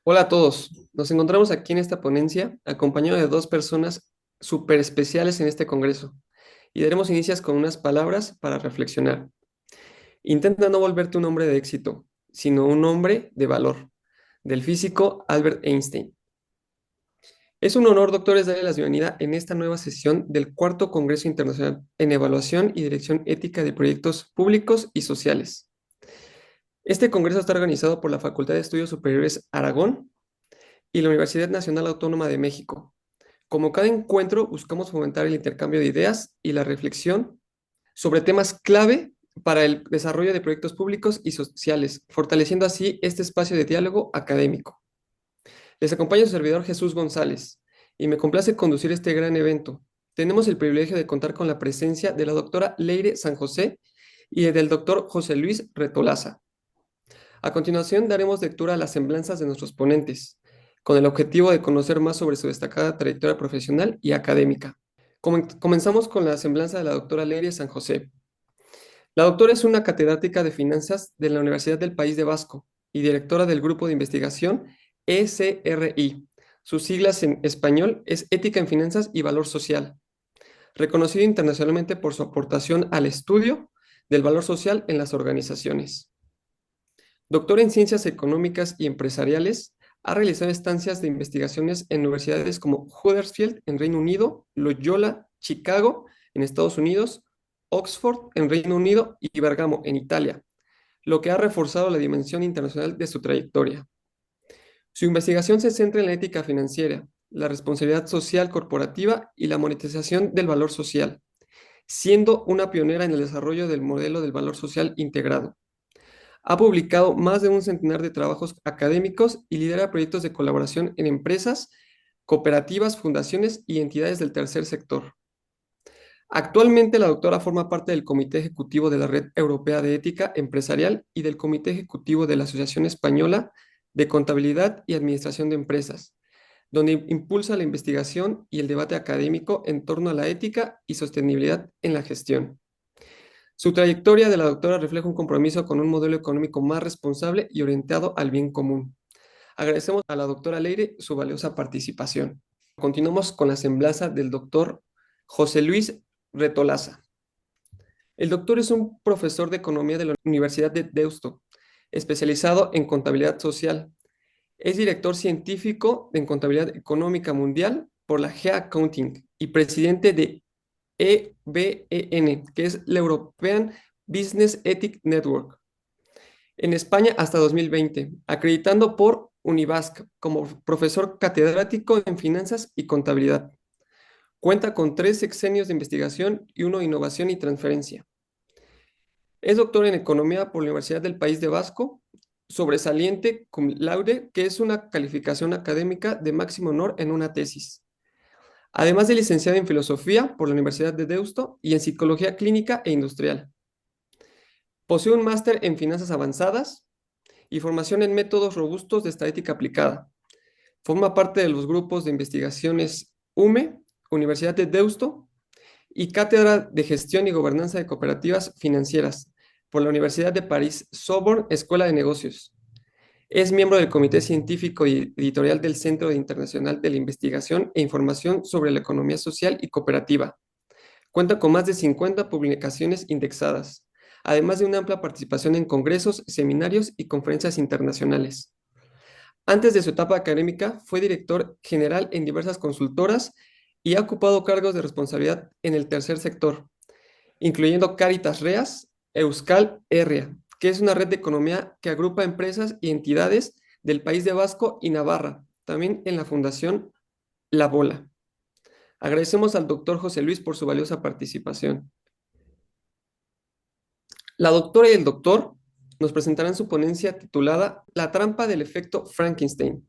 Hola a todos, nos encontramos aquí en esta ponencia acompañado de dos personas súper especiales en este congreso y daremos inicios con unas palabras para reflexionar. Intenta no volverte un hombre de éxito, sino un hombre de valor, del físico Albert Einstein. Es un honor, doctores, darle la bienvenida en esta nueva sesión del cuarto Congreso Internacional en Evaluación y Dirección Ética de Proyectos Públicos y Sociales. Este congreso está organizado por la Facultad de Estudios Superiores Aragón y la Universidad Nacional Autónoma de México. Como cada encuentro, buscamos fomentar el intercambio de ideas y la reflexión sobre temas clave para el desarrollo de proyectos públicos y sociales, fortaleciendo así este espacio de diálogo académico. Les acompaña su servidor Jesús González y me complace conducir este gran evento. Tenemos el privilegio de contar con la presencia de la doctora Leire San José y del doctor José Luis Retolaza. A continuación daremos lectura a las semblanzas de nuestros ponentes, con el objetivo de conocer más sobre su destacada trayectoria profesional y académica. Comenzamos con la semblanza de la doctora Leire San José. La doctora es una catedrática de finanzas de la Universidad del País de Vasco y directora del grupo de investigación ECRI. Sus siglas en español es Ética en Finanzas y Valor Social, reconocido internacionalmente por su aportación al estudio del valor social en las organizaciones. Doctor en Ciencias Económicas y Empresariales, ha realizado estancias de investigaciones en universidades como Huddersfield en Reino Unido, Loyola, Chicago en Estados Unidos, Oxford en Reino Unido y Bergamo en Italia, lo que ha reforzado la dimensión internacional de su trayectoria. Su investigación se centra en la ética financiera, la responsabilidad social corporativa y la monetización del valor social, siendo una pionera en el desarrollo del modelo del valor social integrado. Ha publicado más de un centenar de trabajos académicos y lidera proyectos de colaboración en empresas, cooperativas, fundaciones y entidades del tercer sector. Actualmente la doctora forma parte del Comité Ejecutivo de la Red Europea de Ética Empresarial y del Comité Ejecutivo de la Asociación Española de Contabilidad y Administración de Empresas, donde impulsa la investigación y el debate académico en torno a la ética y sostenibilidad en la gestión. Su trayectoria de la doctora refleja un compromiso con un modelo económico más responsable y orientado al bien común. Agradecemos a la doctora Leire su valiosa participación. Continuamos con la semblanza del doctor José Luis Retolaza. El doctor es un profesor de economía de la Universidad de Deusto, especializado en contabilidad social. Es director científico en contabilidad económica mundial por la GEA Accounting y presidente de EBEN, que es la European Business Ethics Network, en España hasta 2020, acreditando por Univasc como profesor catedrático en finanzas y contabilidad. Cuenta con 3 sexenios de investigación y 1 de innovación y transferencia. Es doctor en economía por la Universidad del País de Vasco, sobresaliente cum laude, que es una calificación académica de máximo honor en una tesis. Además de licenciado en filosofía por la Universidad de Deusto y en psicología clínica e industrial. Posee un máster en finanzas avanzadas y formación en métodos robustos de estadística aplicada. Forma parte de los grupos de investigaciones UME, Universidad de Deusto, y Cátedra de Gestión y Gobernanza de Cooperativas Financieras por la Universidad de París Sorbonne Escuela de Negocios. Es miembro del Comité Científico y Editorial del Centro Internacional de la Investigación e Información sobre la Economía Social y Cooperativa. Cuenta con más de 50 publicaciones indexadas, además de una amplia participación en congresos, seminarios y conferencias internacionales. Antes de su etapa académica, fue director general en diversas consultoras y ha ocupado cargos de responsabilidad en el tercer sector, incluyendo Caritas Reas, Euskal Herria, que es una red de economía que agrupa empresas y entidades del País de Vasco y Navarra, también en la Fundación La Bola. Agradecemos al doctor José Luis por su valiosa participación. La doctora y el doctor nos presentarán su ponencia titulada La trampa del efecto Frankenstein,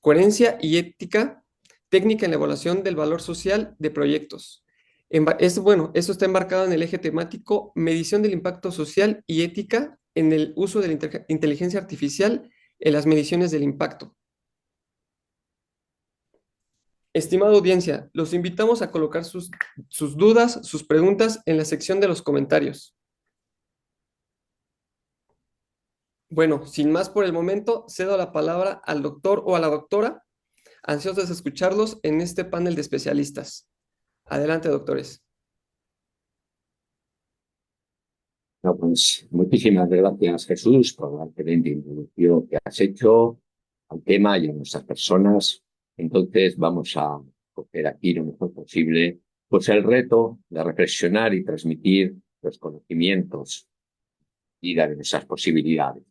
coherencia y ética técnica en la evaluación del valor social de proyectos. Eso está embarcado en el eje temático medición del impacto social y ética en el uso de la inteligencia artificial en las mediciones del impacto. Estimada audiencia, los invitamos a colocar sus dudas, sus preguntas en la sección de los comentarios. Bueno, sin más por el momento, cedo la palabra al doctor o a la doctora, ansiosos de escucharlos en este panel de especialistas. Adelante, doctores. No, pues muchísimas gracias, Jesús, por la excelente introducción que has hecho al tema y a nuestras personas. Entonces, vamos a coger aquí lo mejor posible, pues el reto de reflexionar y transmitir los conocimientos y dar esas posibilidades.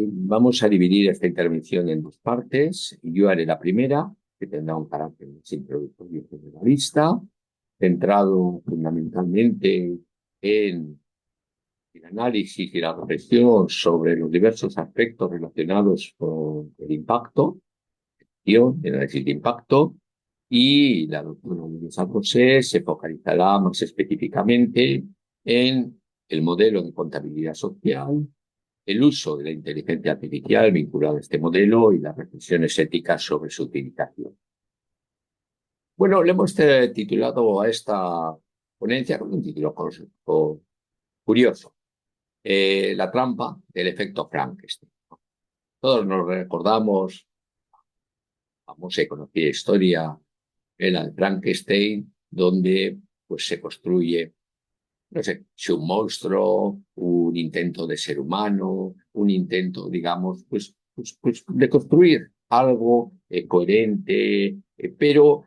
Vamos a dividir esta intervención en dos partes. Yo haré la primera, que tendrá un carácter más introductorio y generalista, centrado fundamentalmente en el análisis y la reflexión sobre los diversos aspectos relacionados con el impacto, el análisis de impacto, y la doctora Luisa José se focalizará más específicamente en el modelo de contabilidad social, el uso de la inteligencia artificial vinculado a este modelo y las reflexiones éticas sobre su utilización. Bueno, le hemos titulado a esta ponencia con un título curioso. La trampa del efecto Frankenstein. Todos nos recordamos la famosa y conocida historia de la de Frankenstein, donde pues se construye, no sé, si un monstruo, un intento de ser humano, un intento, digamos, pues de construir algo coherente, pero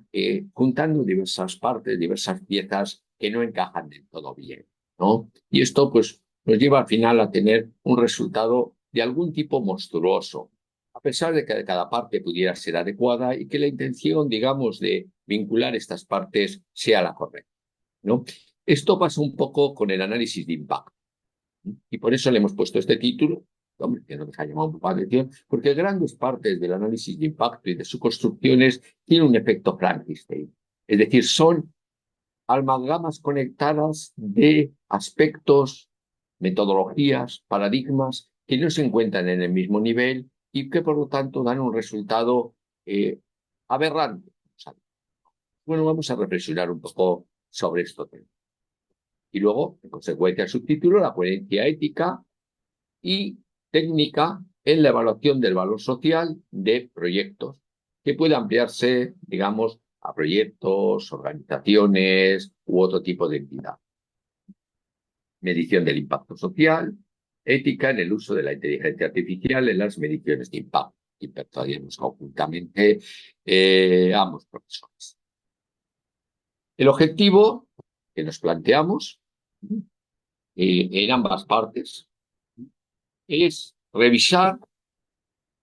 juntando diversas partes, diversas piezas que no encajan del todo bien, ¿no? Y esto, pues, nos lleva al final a tener un resultado de algún tipo monstruoso, a pesar de que cada parte pudiera ser adecuada y que la intención, digamos, de vincular estas partes sea la correcta, ¿no? Esto pasa un poco con el análisis de impacto. Y por eso le hemos puesto este título, hombre, que nos ha llamado un poco la atención, porque grandes partes del análisis de impacto y de sus construcciones tienen un efecto Frankenstein. Es decir, son amalgamas conectadas de aspectos, metodologías, paradigmas que no se encuentran en el mismo nivel y que por lo tanto dan un resultado aberrante. Bueno, vamos a reflexionar un poco sobre esto. Y luego, en consecuencia, el subtítulo, la coherencia ética y técnica en la evaluación del valor social de proyectos, que puede ampliarse, digamos, a proyectos, organizaciones u otro tipo de entidad. Medición del impacto social, ética en el uso de la inteligencia artificial en las mediciones de impacto. Impactaríamos conjuntamente ambos profesores. El objetivo que nos planteamos en ambas partes es pensar,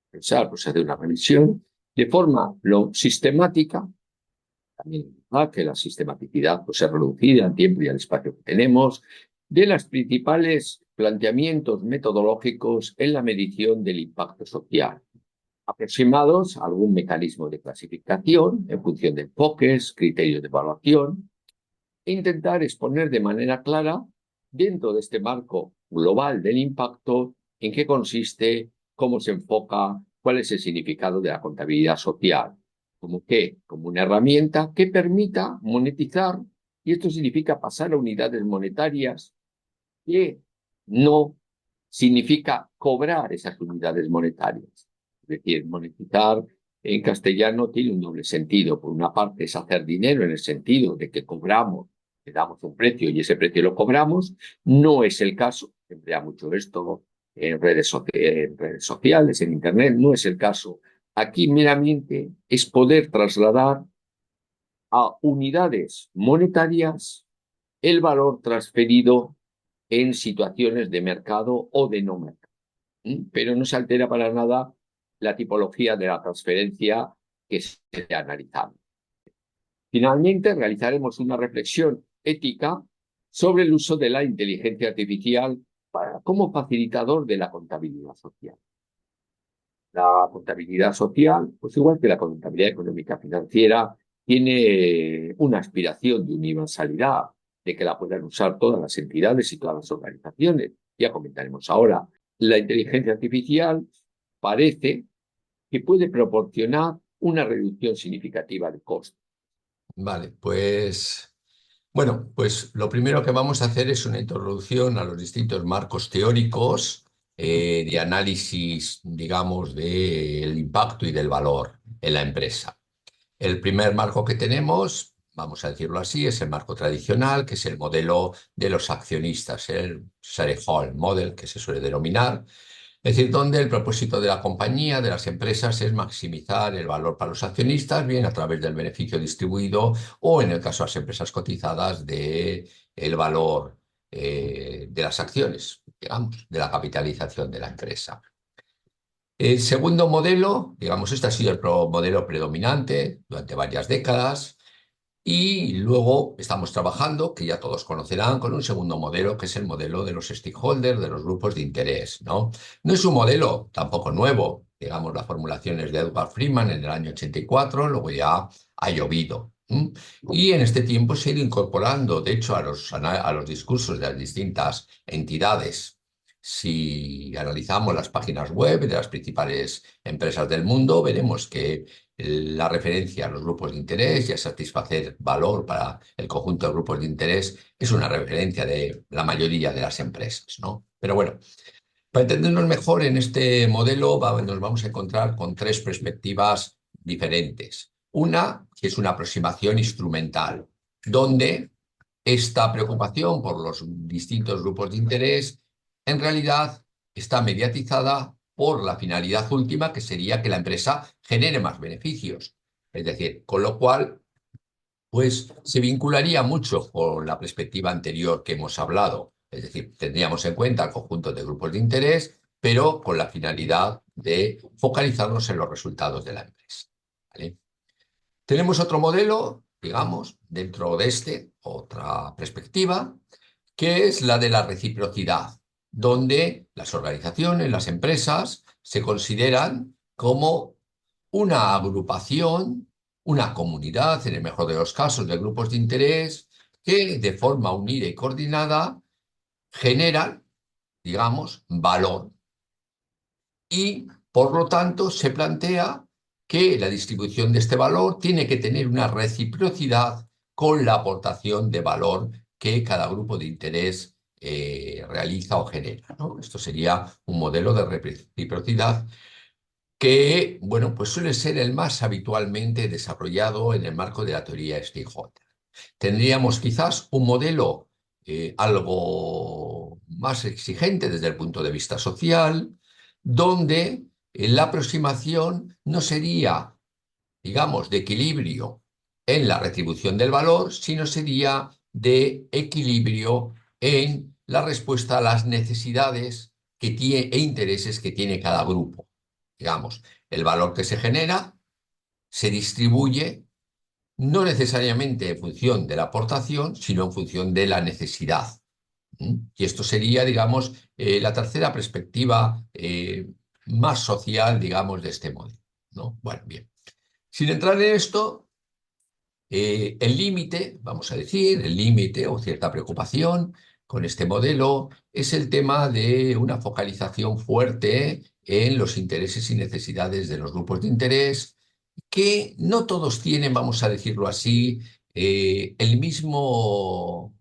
pues hacer una revisión de forma lo sistemática, también es verdad que la sistematicidad pues, es reducida al tiempo y al espacio que tenemos, de los principales planteamientos metodológicos en la medición del impacto social, aproximados a algún mecanismo de clasificación en función de enfoques, criterios de evaluación, e intentar exponer de manera clara, dentro de este marco global del impacto, en qué consiste, cómo se enfoca, cuál es el significado de la contabilidad social. Como que, como una herramienta que permita monetizar, y esto significa pasar a unidades monetarias, que no significa cobrar esas unidades monetarias. Es decir, monetizar en castellano tiene un doble sentido. Por una parte es hacer dinero en el sentido de que cobramos, le damos un precio y ese precio lo cobramos. No es el caso, se emplea mucho esto en redes sociales, en Internet, no es el caso. Aquí meramente es poder trasladar a unidades monetarias el valor transferido en situaciones de mercado o de no mercado. Pero no se altera para nada la tipología de la transferencia que se esté analizando. Finalmente, realizaremos una reflexión ética sobre el uso de la inteligencia artificial como facilitador de la contabilidad social. La contabilidad social, pues igual que la contabilidad económica financiera, tiene una aspiración de universalidad, de que la puedan usar todas las entidades y todas las organizaciones. Ya comentaremos ahora. La inteligencia artificial parece que puede proporcionar una reducción significativa de costes. Vale, pues bueno, pues lo primero que vamos a hacer es una introducción a los distintos marcos teóricos de análisis, digamos, del impacto y del valor en la empresa. El primer marco que tenemos, vamos a decirlo así, es el marco tradicional, que es el modelo de los accionistas, el shareholder model, que se suele denominar. Es decir, donde el propósito de la compañía, de las empresas, es maximizar el valor para los accionistas, bien a través del beneficio distribuido o, en el caso de las empresas cotizadas, de el valor de las acciones, digamos, de la capitalización de la empresa. El segundo modelo, digamos, este ha sido el modelo predominante durante varias décadas. Y luego estamos trabajando, que ya todos conocerán, con un segundo modelo, que es el modelo de los stakeholders, de los grupos de interés, ¿no? No es un modelo tampoco nuevo, digamos, la formulación es de Edward Friedman en el año 84, luego ya ha llovido. Y en este tiempo se ha ido incorporando, de hecho, a los discursos de las distintas entidades. Si analizamos las páginas web de las principales empresas del mundo, veremos que la referencia a los grupos de interés y a satisfacer valor para el conjunto de grupos de interés es una referencia de la mayoría de las empresas, ¿no? Pero bueno, para entendernos mejor en este modelo nos vamos a encontrar con tres perspectivas diferentes. Una, que es una aproximación instrumental, donde esta preocupación por los distintos grupos de interés en realidad está mediatizada por la finalidad última, que sería que la empresa genere más beneficios. Es decir, con lo cual, pues se vincularía mucho con la perspectiva anterior que hemos hablado. Es decir, tendríamos en cuenta el conjunto de grupos de interés, pero con la finalidad de focalizarnos en los resultados de la empresa. ¿Vale? Tenemos otro modelo, digamos, dentro de otra perspectiva, que es la de la reciprocidad, donde las organizaciones, las empresas, se consideran como una agrupación, una comunidad, en el mejor de los casos, de grupos de interés, que de forma unida y coordinada generan, digamos, valor. Y, por lo tanto, se plantea que la distribución de este valor tiene que tener una reciprocidad con la aportación de valor que cada grupo de interés realiza o genera, ¿no? Esto sería un modelo de reciprocidad que, bueno, pues suele ser el más habitualmente desarrollado en el marco de la teoría stakeholder. Tendríamos quizás un modelo algo más exigente desde el punto de vista social, donde la aproximación no sería, digamos, de equilibrio en la retribución del valor, sino sería de equilibrio en la respuesta a las necesidades e intereses que tiene cada grupo. Digamos, el valor que se genera se distribuye no necesariamente en función de la aportación, sino en función de la necesidad. Y esto sería, digamos, la tercera perspectiva más social, digamos, de este modelo, ¿no? Bueno, bien. Sin entrar en esto, el límite, vamos a decir, el límite o cierta preocupación con este modelo es el tema de una focalización fuerte en los intereses y necesidades de los grupos de interés, que no todos tienen, vamos a decirlo así, el mismo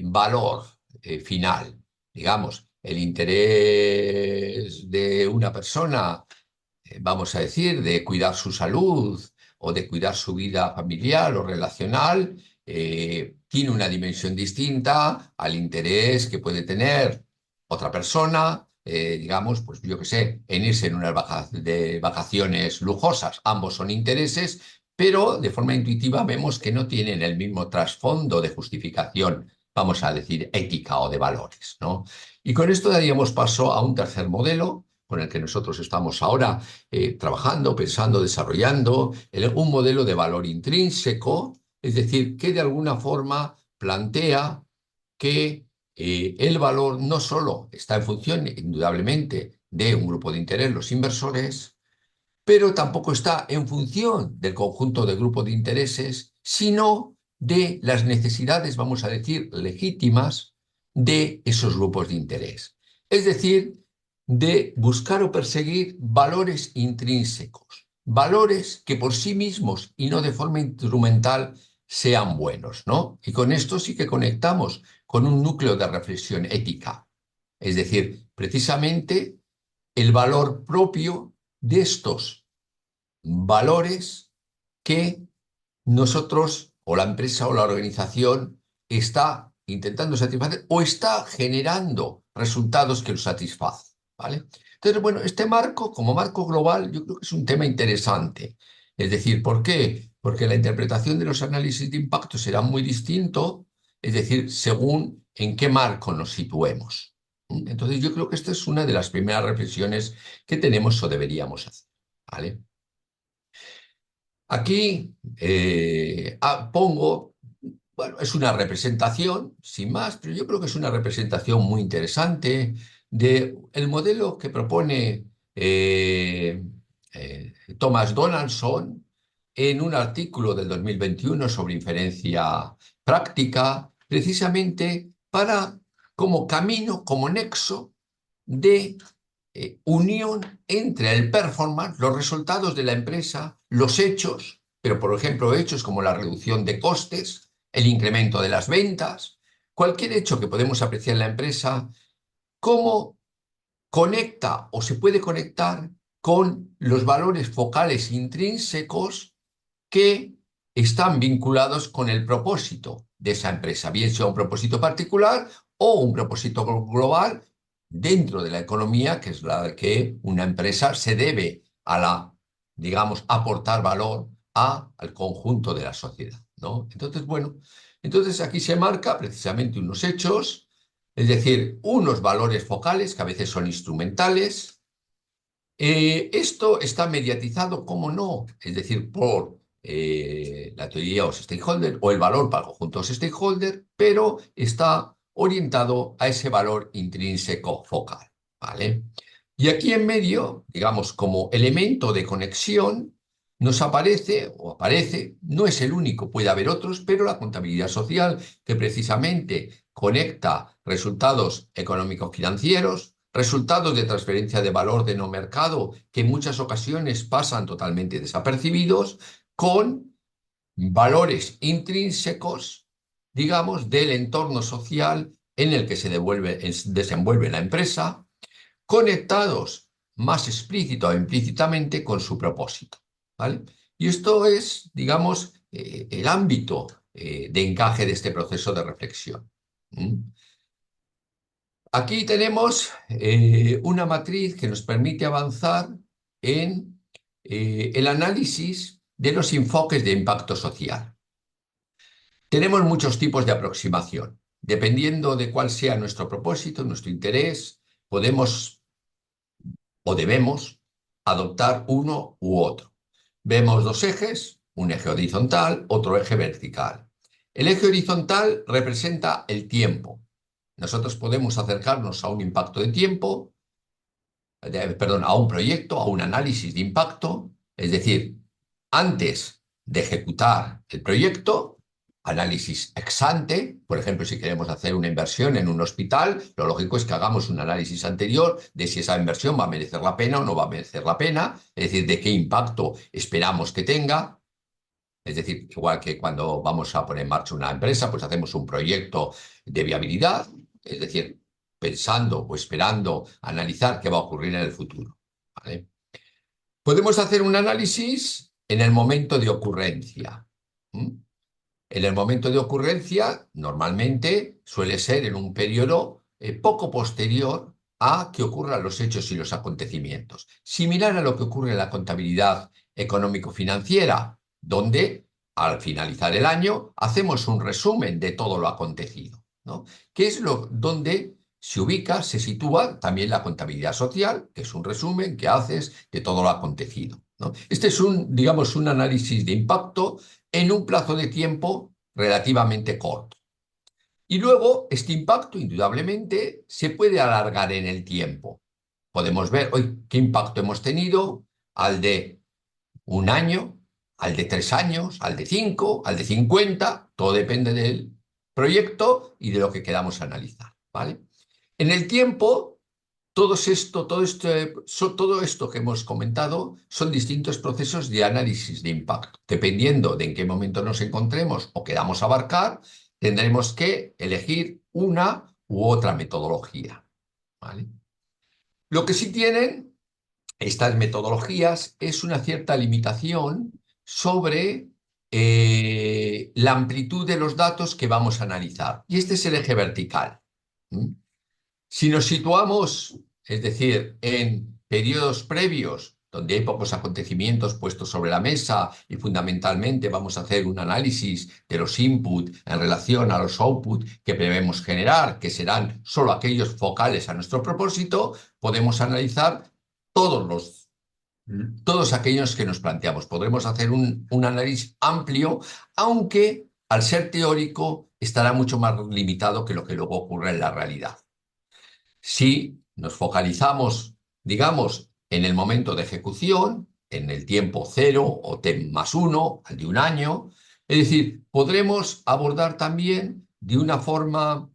valor final. Digamos, el interés de una persona, vamos a decir, de cuidar su salud o de cuidar su vida familiar o relacional, tiene una dimensión distinta al interés que puede tener otra persona, digamos, pues yo qué sé, en irse en unas de vacaciones lujosas. Ambos son intereses, pero de forma intuitiva vemos que no tienen el mismo trasfondo de justificación, vamos a decir, ética o de valores, ¿no? Y con esto daríamos paso a un tercer modelo con el que nosotros estamos ahora trabajando, pensando, desarrollando, un modelo de valor intrínseco, es decir, que de alguna forma plantea que el valor no solo está en función, indudablemente, de un grupo de interés, los inversores, pero tampoco está en función del conjunto de grupos de intereses, sino de las necesidades, vamos a decir, legítimas de esos grupos de interés. Es decir, de buscar o perseguir valores intrínsecos, valores que por sí mismos y no de forma instrumental sean buenos, ¿no? Y con esto sí que conectamos con un núcleo de reflexión ética. Es decir, precisamente el valor propio de estos valores que nosotros o la empresa o la organización está intentando satisfacer o está generando resultados que lo satisfacen, ¿vale? Entonces, bueno, este marco, como marco global, yo creo que es un tema interesante. Es decir, ¿por qué? Porque la interpretación de los análisis de impacto será muy distinto, es decir, según en qué marco nos situemos. Entonces, yo creo que esta es una de las primeras reflexiones que tenemos o deberíamos hacer, ¿vale? Aquí pongo, bueno, es una representación, sin más, pero yo creo que es una representación muy interesante del modelo que propone Thomas Donaldson en un artículo del 2021 sobre inferencia práctica, precisamente para, como camino, como nexo de unión entre el performance, los resultados de la empresa, los hechos, pero por ejemplo hechos como la reducción de costes, el incremento de las ventas, cualquier hecho que podemos apreciar en la empresa, cómo conecta o se puede conectar con los valores focales intrínsecos que están vinculados con el propósito de esa empresa, bien sea un propósito particular o un propósito global dentro de la economía, que es la que una empresa se debe a la, digamos, aportar valor al conjunto de la sociedad, ¿no? Entonces, bueno, entonces aquí se marca precisamente unos hechos, es decir, unos valores focales que a veces son instrumentales. Esto está mediatizado, ¿cómo no? Es decir, por la teoría de los stakeholders o el valor para el conjunto de los stakeholders, pero está orientado a ese valor intrínseco focal, ¿vale? Y aquí en medio, digamos, como elemento de conexión, nos aparece, o aparece, no es el único, puede haber otros, pero la contabilidad social, que precisamente conecta resultados económicos financieros, resultados de transferencia de valor de no mercado, que en muchas ocasiones pasan totalmente desapercibidos, con valores intrínsecos, digamos, del entorno social en el que se desenvuelve la empresa, conectados más explícita o implícitamente con su propósito, ¿vale? Y esto es, digamos, el ámbito de encaje de este proceso de reflexión. Aquí tenemos una matriz que nos permite avanzar en el análisis de los enfoques de impacto social. Tenemos muchos tipos de aproximación. Dependiendo de cuál sea nuestro propósito, nuestro interés, podemos o debemos adoptar uno u otro. Vemos dos ejes, un eje horizontal, otro eje vertical. El eje horizontal representa el tiempo. Nosotros podemos acercarnos a un impacto de tiempo, perdón, a un proyecto, a un análisis de impacto, es decir, antes de ejecutar el proyecto, análisis ex ante, por ejemplo, si queremos hacer una inversión en un hospital, lo lógico es que hagamos un análisis anterior de si esa inversión va a merecer la pena o no va a merecer la pena, es decir, de qué impacto esperamos que tenga. Es decir, igual que cuando vamos a poner en marcha una empresa, pues hacemos un proyecto de viabilidad, es decir, pensando o esperando analizar qué va a ocurrir en el futuro, ¿vale? Podemos hacer un análisis en el momento de ocurrencia. En el momento de ocurrencia, normalmente suele ser en un periodo poco posterior a que ocurran los hechos y los acontecimientos. Similar a lo que ocurre en la contabilidad económico-financiera, donde al finalizar el año hacemos un resumen de todo lo acontecido, ¿no? Que es donde se ubica, se sitúa también la contabilidad social, que es un resumen que haces de todo lo acontecido, ¿no? Este es digamos, un análisis de impacto en un plazo de tiempo relativamente corto. Y luego, este impacto, indudablemente, se puede alargar en el tiempo. Podemos ver hoy qué impacto hemos tenido al de un año, al de 3 años, al de 5, al de 50, todo depende del proyecto y de lo que queramos analizar, ¿vale? En el tiempo, todo esto que hemos comentado son distintos procesos de análisis de impacto. Dependiendo de en qué momento nos encontremos o queramos abarcar, tendremos que elegir una u otra metodología, ¿vale? Lo que sí tienen estas metodologías es una cierta limitación sobre la amplitud de los datos que vamos a analizar. Y este es el eje vertical. ¿Mm? Si nos situamos, es decir, en periodos previos, donde hay pocos acontecimientos puestos sobre la mesa y fundamentalmente vamos a hacer un análisis de los input en relación a los output que debemos generar, que serán solo aquellos focales a nuestro propósito, podemos analizar todos todos aquellos que nos planteamos. Podremos hacer un análisis amplio, aunque al ser teórico estará mucho más limitado que lo que luego ocurre en la realidad. Si nos focalizamos, digamos, en el momento de ejecución, en el tiempo cero o t+1, al de un año, es decir, podremos abordar también de una forma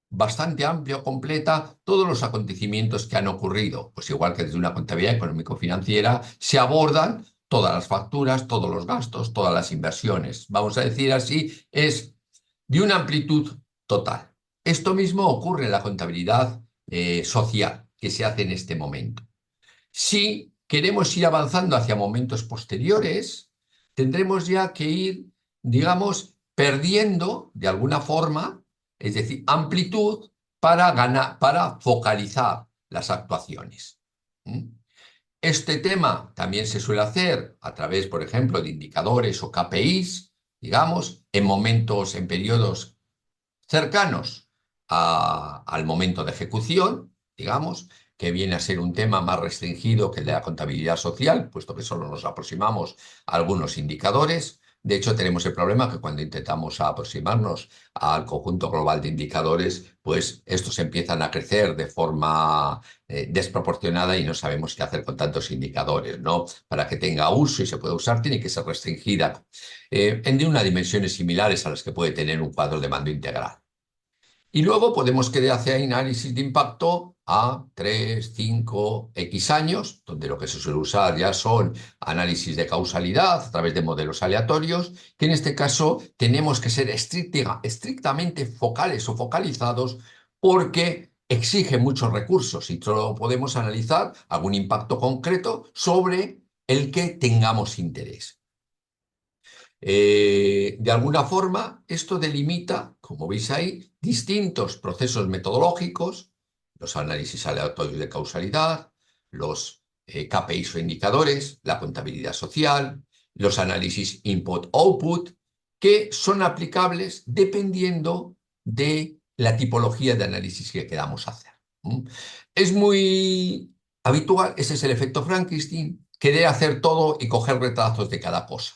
bastante amplia o completa todos los acontecimientos que han ocurrido. Pues igual que desde una contabilidad económico-financiera se abordan todas las facturas, todos los gastos, todas las inversiones. Vamos a decir así, es de una amplitud total. Esto mismo ocurre en la contabilidad social que se hace en este momento. Si queremos ir avanzando hacia momentos posteriores, tendremos ya que ir, digamos, perdiendo de alguna forma, es decir, amplitud para focalizar las actuaciones. ¿Mm? Este tema también se suele hacer a través, por ejemplo, de indicadores o KPIs, digamos, en momentos, en periodos cercanos al momento de ejecución, digamos, que viene a ser un tema más restringido que el de la contabilidad social, puesto que solo nos aproximamos a algunos indicadores. De hecho, tenemos el problema que cuando intentamos aproximarnos al conjunto global de indicadores, pues estos empiezan a crecer de forma desproporcionada y no sabemos qué hacer con tantos indicadores, ¿no? Para que tenga uso y se pueda usar, tiene que ser restringida en unas dimensiones similares a las que puede tener un cuadro de mando integral. Y luego podemos querer hacer análisis de impacto a 3, 5, X años, donde lo que se suele usar ya son análisis de causalidad a través de modelos aleatorios, que en este caso tenemos que ser estrictamente focales o focalizados porque exige muchos recursos y solo podemos analizar algún impacto concreto sobre el que tengamos interés. De alguna forma, esto delimita, como veis ahí, distintos procesos metodológicos, los análisis aleatorios de causalidad, los KPIs o indicadores, la contabilidad social, los análisis input-output, que son aplicables dependiendo de la tipología de análisis que queramos hacer. Es muy habitual, ese es el efecto Frankenstein, querer hacer todo y coger retazos de cada cosa.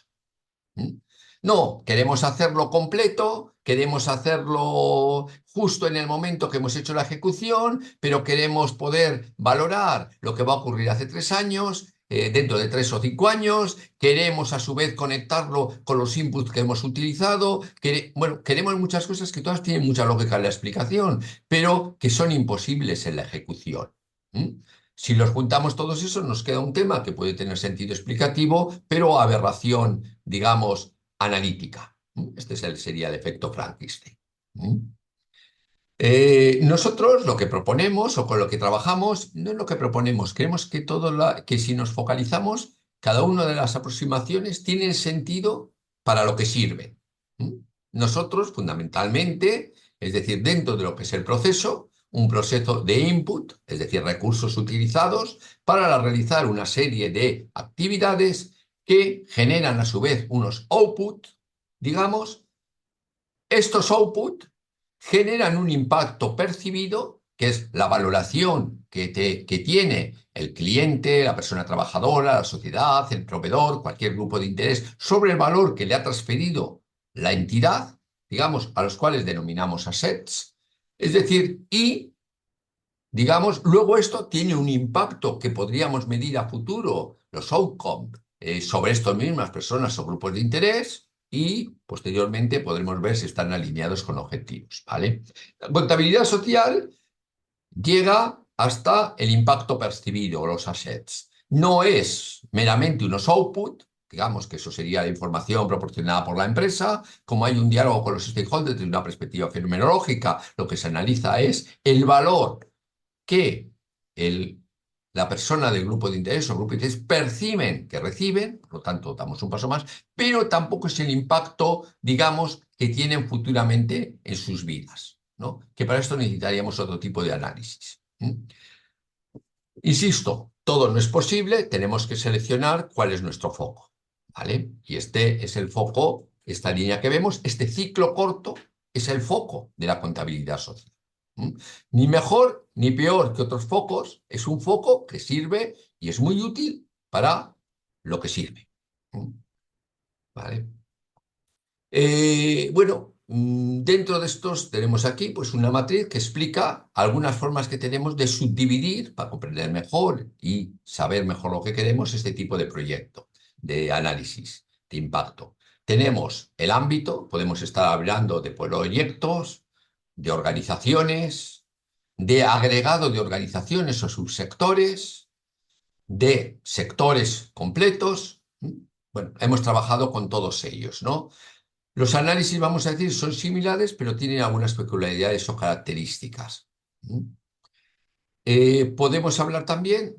No, queremos hacerlo completo, queremos hacerlo justo en el momento que hemos hecho la ejecución, pero queremos poder valorar lo que va a ocurrir hace 3 años, dentro de 3 o 5 años, queremos a su vez conectarlo con los inputs que hemos utilizado, bueno, queremos muchas cosas que todas tienen mucha lógica en la explicación, pero que son imposibles en la ejecución. Si los juntamos todos esos, nos queda un tema que puede tener sentido explicativo, pero aberración, digamos, analítica. Este sería el efecto Frankenstein. Nosotros lo que proponemos o con lo que trabajamos no es lo que proponemos. Creemos que, que si nos focalizamos, cada una de las aproximaciones tiene sentido para lo que sirve. Nosotros, fundamentalmente, es decir, dentro de lo que es el proceso, un proceso de input, es decir, recursos utilizados para realizar una serie de actividades que generan a su vez unos output, digamos. Estos output generan un impacto percibido, que es la valoración que tiene el cliente, la persona trabajadora, la sociedad, el proveedor, cualquier grupo de interés, sobre el valor que le ha transferido la entidad, digamos, a los cuales denominamos assets. Es decir, y, digamos, luego esto tiene un impacto que podríamos medir a futuro, los outcomes, sobre estas mismas personas o grupos de interés, y posteriormente podremos ver si están alineados con objetivos, ¿vale? La contabilidad social llega hasta el impacto percibido, los assets. No es meramente unos output, digamos que eso sería la información proporcionada por la empresa, como hay un diálogo con los stakeholders desde una perspectiva fenomenológica, lo que se analiza es el valor que el la persona del grupo de interés o grupo de interés perciben que reciben, por lo tanto damos un paso más, pero tampoco es el impacto, digamos, que tienen futuramente en sus vidas, ¿no? Que para esto necesitaríamos otro tipo de análisis. Insisto, todo no es posible, tenemos que seleccionar cuál es nuestro foco, ¿vale? Y este es el foco, esta línea que vemos, este ciclo corto es el foco de la contabilidad social. Ni mejor ni peor que otros focos, es un foco que sirve y es muy útil para lo que sirve. ¿Vale? Bueno, dentro de estos tenemos aquí pues una matriz que explica algunas formas que tenemos de subdividir para comprender mejor y saber mejor lo que queremos este tipo de proyecto, de análisis, de impacto. Tenemos el ámbito, podemos estar hablando de proyectos, de organizaciones, de agregado de organizaciones o subsectores, de sectores completos. Bueno, hemos trabajado con todos ellos, ¿no? Los análisis, vamos a decir, son similares, pero tienen algunas peculiaridades o características. Podemos hablar también,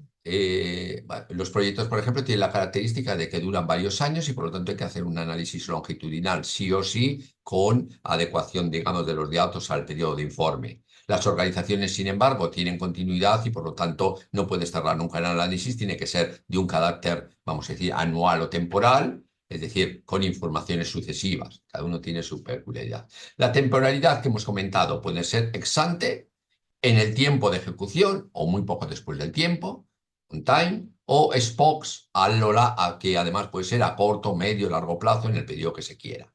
los proyectos, por ejemplo, tienen la característica de que duran varios años y por lo tanto hay que hacer un análisis longitudinal, sí o sí, con adecuación, digamos, de los datos al periodo de informe. Las organizaciones, sin embargo, tienen continuidad y por lo tanto no puede cerrar nunca el análisis, tiene que ser de un carácter, vamos a decir, anual o temporal, es decir, con informaciones sucesivas. Cada uno tiene su peculiaridad. La temporalidad que hemos comentado puede ser ex ante, en el tiempo de ejecución o muy poco después del tiempo, on time, o SPOCs, que además puede ser a corto, medio, largo plazo en el periodo que se quiera.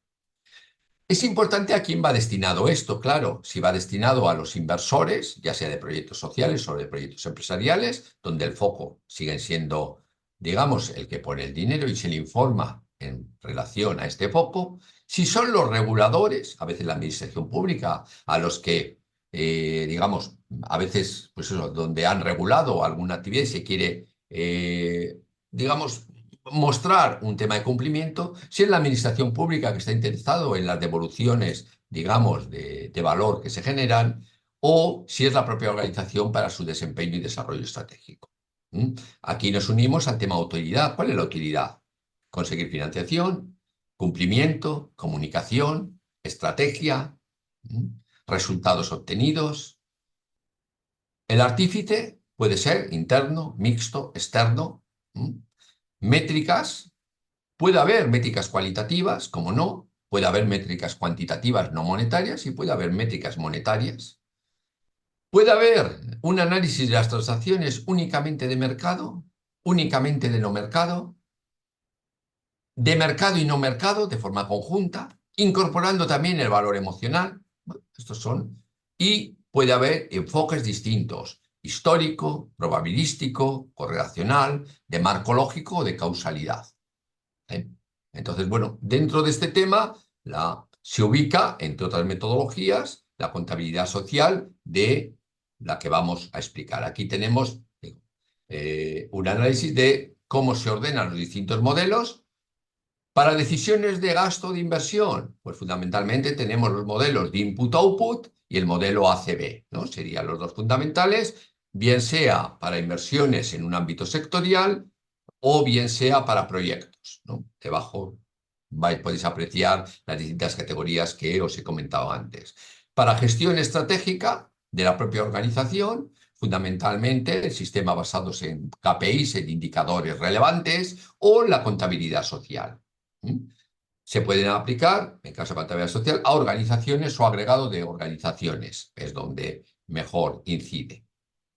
Es importante a quién va destinado esto, claro, si va destinado a los inversores, ya sea de proyectos sociales o de proyectos empresariales, donde el foco sigue siendo, digamos, el que pone el dinero y se le informa en relación a este foco. Si son los reguladores, a veces la administración pública, a los que, digamos, a veces, pues eso, donde han regulado alguna actividad y se quiere, digamos, mostrar un tema de cumplimiento, si es la administración pública que está interesado en las devoluciones, digamos, de valor que se generan, o si es la propia organización para su desempeño y desarrollo estratégico. Aquí nos unimos al tema utilidad. ¿Cuál es la utilidad? Conseguir financiación, cumplimiento, comunicación, estrategia, resultados obtenidos. El artífice puede ser interno, mixto, externo. Métricas, puede haber métricas cualitativas, como no, puede haber métricas cuantitativas no monetarias y puede haber métricas monetarias. Puede haber un análisis de las transacciones únicamente de mercado, únicamente de no mercado, de mercado y no mercado de forma conjunta, incorporando también el valor emocional. Bueno, estos son. Y puede haber enfoques distintos: histórico, probabilístico, correlacional, de marco lógico o de causalidad. Entonces, bueno, dentro de este tema se ubica, entre otras metodologías, la contabilidad social de la que vamos a explicar. Aquí tenemos un análisis de cómo se ordenan los distintos modelos. Para decisiones de gasto de inversión, pues fundamentalmente tenemos los modelos de input-output y el modelo ACB, ¿no? Serían los dos fundamentales, bien sea para inversiones en un ámbito sectorial o bien sea para proyectos, ¿no? Debajo podéis apreciar las distintas categorías que os he comentado antes. Para gestión estratégica de la propia organización, fundamentalmente el sistema basados en KPIs, en indicadores relevantes, o la contabilidad social. Se pueden aplicar, en caso de contabilidad social, a organizaciones o agregado de organizaciones, es donde mejor incide.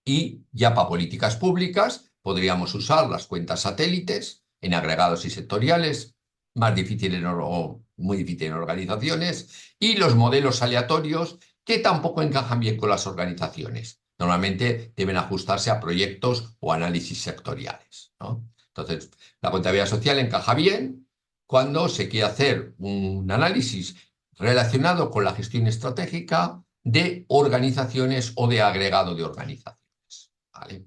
Y ya para políticas públicas podríamos usar las cuentas satélites en agregados y sectoriales, más difícil o muy difícil en organizaciones, y los modelos aleatorios que tampoco encajan bien con las organizaciones. Normalmente deben ajustarse a proyectos o análisis sectoriales, ¿no? Entonces, la contabilidad social encaja bien cuando se quiere hacer un análisis relacionado con la gestión estratégica de organizaciones o de agregado de organizaciones. ¿Vale?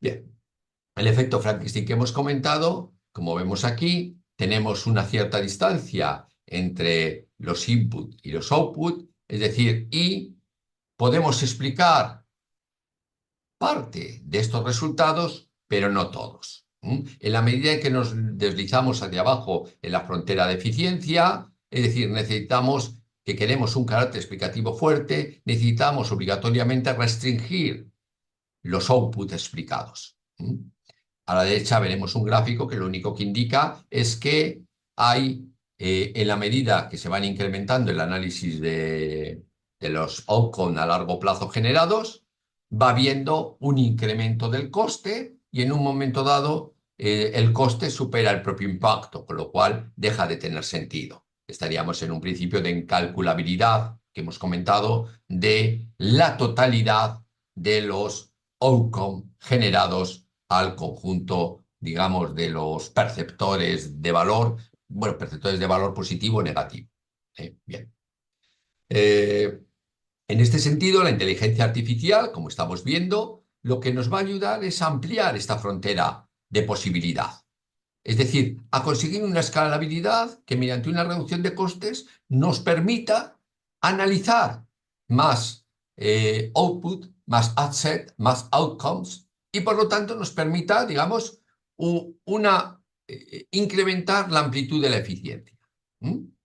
Bien, el efecto Frankenstein que hemos comentado, como vemos aquí, tenemos una cierta distancia entre los input y los output, es decir, y podemos explicar parte de estos resultados, pero no todos. En la medida en que nos deslizamos hacia abajo en la frontera de eficiencia, es decir, necesitamos que queremos un carácter explicativo fuerte, necesitamos obligatoriamente restringir los outputs explicados. A la derecha veremos un gráfico que lo único que indica es que hay, en la medida que se van incrementando el análisis de los outcomes a largo plazo generados, va habiendo un incremento del coste y en un momento dado el coste supera el propio impacto, con lo cual deja de tener sentido. Estaríamos en un principio de incalculabilidad que hemos comentado de la totalidad de los outcomes generados al conjunto, digamos, de los perceptores de valor, bueno, perceptores de valor positivo o negativo. Bien. En este sentido, la inteligencia artificial, como estamos viendo, lo que nos va a ayudar es a ampliar esta frontera de posibilidad. Es decir, a conseguir una escalabilidad que mediante una reducción de costes nos permita analizar más output, más asset, más outcomes y por lo tanto nos permita, digamos, incrementar la amplitud de la eficiencia.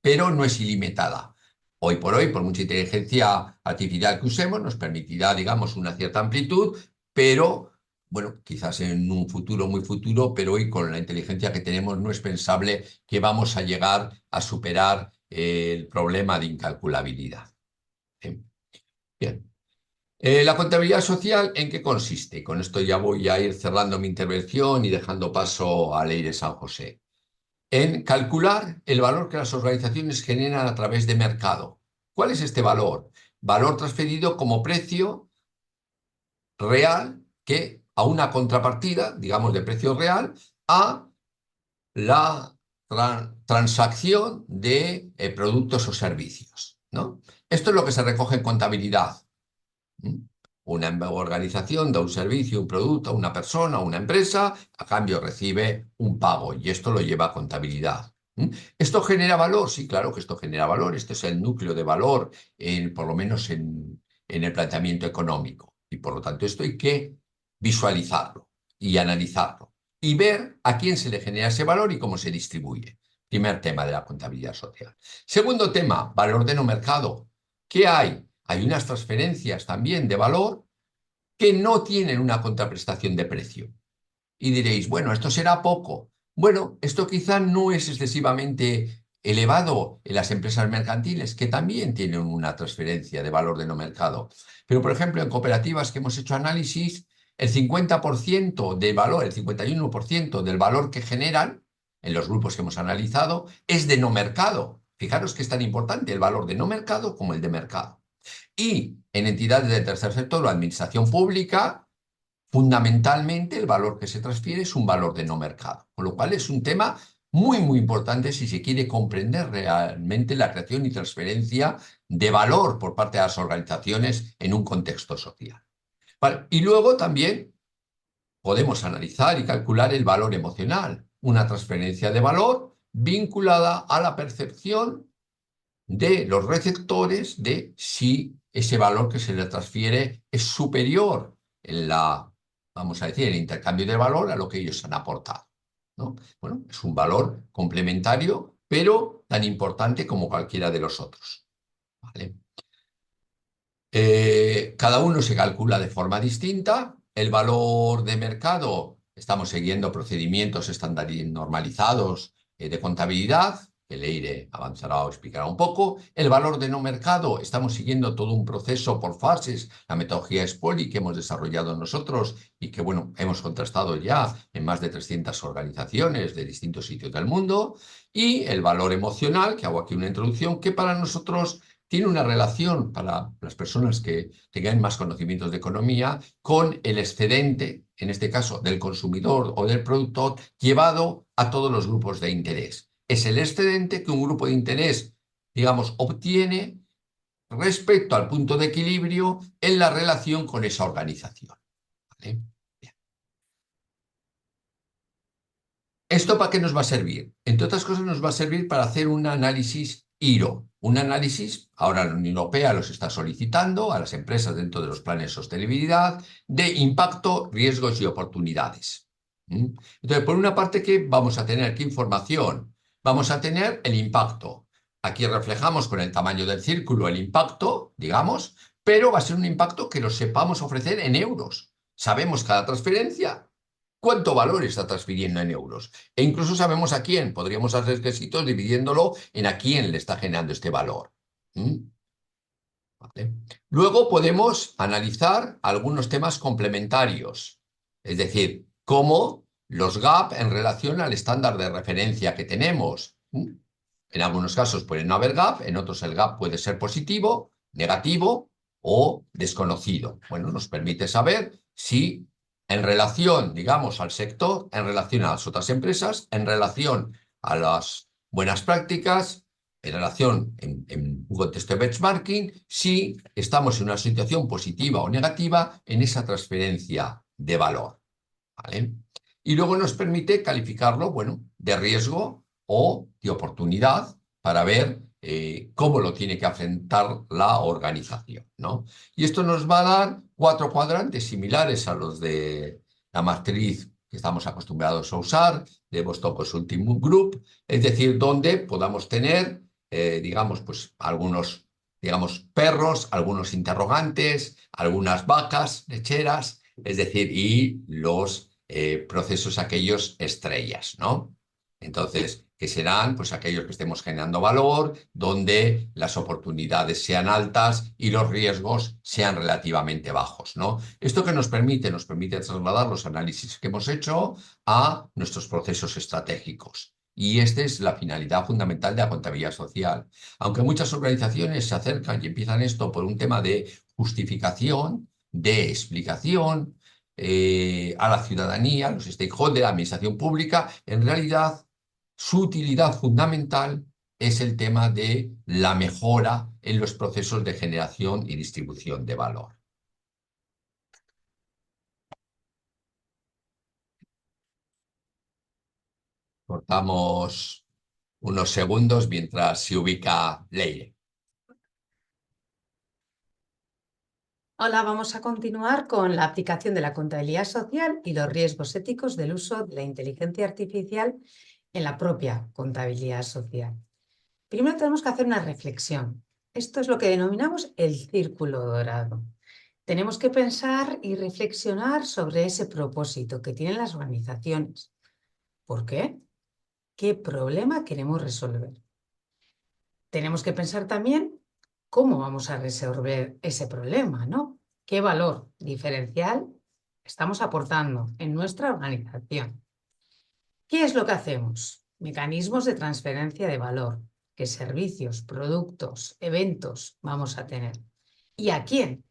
Pero no es ilimitada. Hoy por hoy, por mucha inteligencia artificial que usemos, nos permitirá, digamos, una cierta amplitud, pero bueno, quizás en un futuro muy futuro, pero hoy con la inteligencia que tenemos no es pensable que vamos a llegar a superar el problema de incalculabilidad. Bien. La contabilidad social, ¿en qué consiste? Con esto ya voy a ir cerrando mi intervención y dejando paso a Leire San José. En calcular el valor que las organizaciones generan a través de mercado. ¿Cuál es este valor? Valor transferido como precio real que a una contrapartida, digamos, de precio real, a la transacción de productos o servicios, ¿no? Esto es lo que se recoge en contabilidad. Una organización da un servicio, un producto a una persona, a una empresa, a cambio recibe un pago y esto lo lleva a contabilidad. ¿Esto genera valor? Sí, claro que esto genera valor. Este es el núcleo de valor, por lo menos en el planteamiento económico. Y por lo tanto esto hay que visualizarlo y analizarlo y ver a quién se le genera ese valor y cómo se distribuye. Primer tema de la contabilidad social. Segundo tema, valor de no mercado. ¿Qué hay? Hay unas transferencias también de valor que no tienen una contraprestación de precio. Y diréis, bueno, esto será poco. Bueno, esto quizá no es excesivamente elevado en las empresas mercantiles, que también tienen una transferencia de valor de no mercado. Pero, por ejemplo, en cooperativas que hemos hecho análisis, el 50% del valor, el 51% del valor que generan en los grupos que hemos analizado es de no mercado. Fijaros que es tan importante el valor de no mercado como el de mercado. Y en entidades del tercer sector o administración pública, fundamentalmente el valor que se transfiere es un valor de no mercado, con lo cual es un tema muy, muy importante si se quiere comprender realmente la creación y transferencia de valor por parte de las organizaciones en un contexto social. Vale. Y luego también podemos analizar y calcular el valor emocional, una transferencia de valor vinculada a la percepción de los receptores de si ese valor que se le transfiere es superior en la, vamos a decir, el intercambio de valor a lo que ellos han aportado, ¿no? Bueno, es un valor complementario, pero tan importante como cualquiera de los otros, ¿vale? Cada uno se calcula de forma distinta. El valor de mercado, estamos siguiendo procedimientos normalizados de contabilidad, que Leire avanzará o explicará un poco. El valor de no mercado, estamos siguiendo todo un proceso por fases, la metodología SPOLI que hemos desarrollado nosotros y que, bueno, hemos contrastado ya en más de 300 organizaciones de distintos sitios del mundo. Y el valor emocional, que hago aquí una introducción, que para nosotros tiene una relación para las personas que tengan más conocimientos de economía con el excedente, en este caso del consumidor o del productor, llevado a todos los grupos de interés. Es el excedente que un grupo de interés, digamos, obtiene respecto al punto de equilibrio en la relación con esa organización. ¿Vale? ¿Esto para qué nos va a servir? Entre otras cosas nos va a servir para hacer un análisis IRO, un análisis, ahora la Unión Europea los está solicitando a las empresas dentro de los planes de sostenibilidad, de impacto, riesgos y oportunidades. Entonces, por una parte, ¿qué vamos a tener? ¿Qué información? Vamos a tener el impacto. Aquí reflejamos con el tamaño del círculo el impacto, digamos, pero va a ser un impacto que lo sepamos ofrecer en euros. Sabemos cada transferencia cuánto valor está transfiriendo en euros. E incluso sabemos a quién. Podríamos hacer quesitos dividiéndolo en a quién le está generando este valor. ¿Vale? Luego podemos analizar algunos temas complementarios. Es decir, cómo los gap en relación al estándar de referencia que tenemos. En algunos casos puede no haber gap, en otros el gap puede ser positivo, negativo o desconocido. Bueno, nos permite saber si en relación, digamos, al sector, en relación a las otras empresas, en relación a las buenas prácticas, en relación en un contexto de benchmarking, si estamos en una situación positiva o negativa en esa transferencia de valor. ¿Vale? Y luego nos permite calificarlo, bueno, de riesgo o de oportunidad para ver cómo lo tiene que afrontar la organización, ¿no? Y esto nos va a dar 4 cuadrantes similares a los de la matriz que estamos acostumbrados a usar, de Boston Consulting Group, es decir, donde podamos tener, digamos, pues algunos, digamos, perros, algunos interrogantes, algunas vacas lecheras, es decir, y los procesos aquellos estrellas, ¿no? Entonces, que serán pues aquellos que estemos generando valor, donde las oportunidades sean altas y los riesgos sean relativamente bajos, ¿no? ¿Esto qué nos permite? Nos permite trasladar los análisis que hemos hecho a nuestros procesos estratégicos. Y esta es la finalidad fundamental de la contabilidad social. Aunque muchas organizaciones se acercan y empiezan esto por un tema de justificación, de explicación, a la ciudadanía, a los stakeholders, a la administración pública, en realidad su utilidad fundamental es el tema de la mejora en los procesos de generación y distribución de valor. Cortamos unos segundos mientras se ubica Leire. Hola, vamos a continuar con la aplicación de la contabilidad social y los riesgos éticos del uso de la inteligencia artificial en la propia contabilidad social. Primero tenemos que hacer una reflexión. Esto es lo que denominamos el círculo dorado. Tenemos que pensar y reflexionar sobre ese propósito que tienen las organizaciones. ¿Por qué? ¿Qué problema queremos resolver? Tenemos que pensar también cómo vamos a resolver ese problema, ¿no? ¿Qué valor diferencial estamos aportando en nuestra organización? ¿Qué es lo que hacemos? Mecanismos de transferencia de valor. ¿Qué servicios, productos, eventos vamos a tener? ¿Y a quién?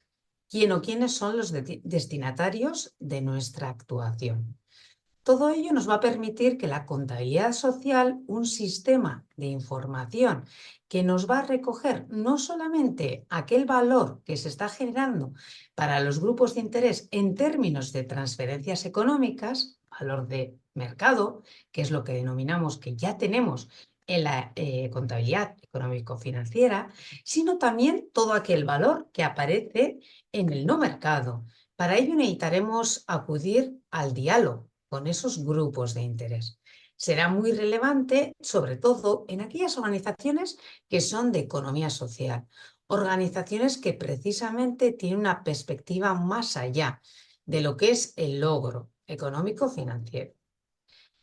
¿Quién o quiénes son los destinatarios de nuestra actuación? Todo ello nos va a permitir que la contabilidad social, un sistema de información que nos va a recoger no solamente aquel valor que se está generando para los grupos de interés en términos de transferencias económicas, valor de mercado, que es lo que denominamos que ya tenemos en la contabilidad económico-financiera, sino también todo aquel valor que aparece en el no mercado. Para ello necesitaremos acudir al diálogo con esos grupos de interés. Será muy relevante, sobre todo en aquellas organizaciones que son de economía social, organizaciones que precisamente tienen una perspectiva más allá de lo que es el logro económico-financiero.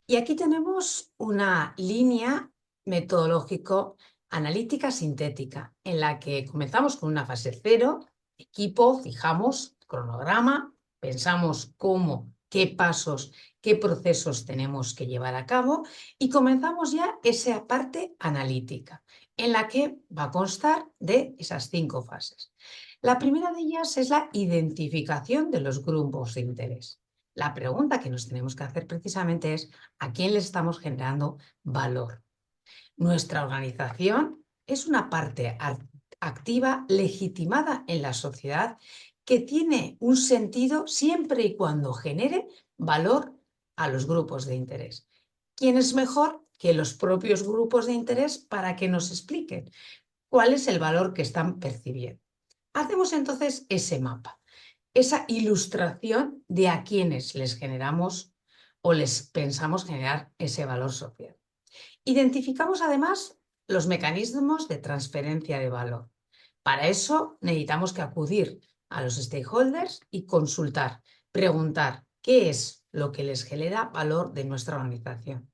Y aquí tenemos una línea metodológico-analítica sintética, en la que comenzamos con una fase 0, equipo, fijamos cronograma, pensamos cómo, qué pasos, qué procesos tenemos que llevar a cabo y comenzamos ya esa parte analítica, en la que va a constar de esas 5 fases. La primera de ellas es la identificación de los grupos de interés. La pregunta que nos tenemos que hacer precisamente es ¿a quién le estamos generando valor? Nuestra organización es una parte activa, legitimada en la sociedad, que tiene un sentido siempre y cuando genere valor a los grupos de interés. ¿Quién es mejor que los propios grupos de interés para que nos expliquen cuál es el valor que están percibiendo. Hacemos entonces ese mapa, esa ilustración de a quienes les generamos o les pensamos generar ese valor social. Identificamos además los mecanismos de transferencia de valor. Para eso necesitamos que acudir a los stakeholders y consultar, preguntar qué es lo que les genera valor de nuestra organización.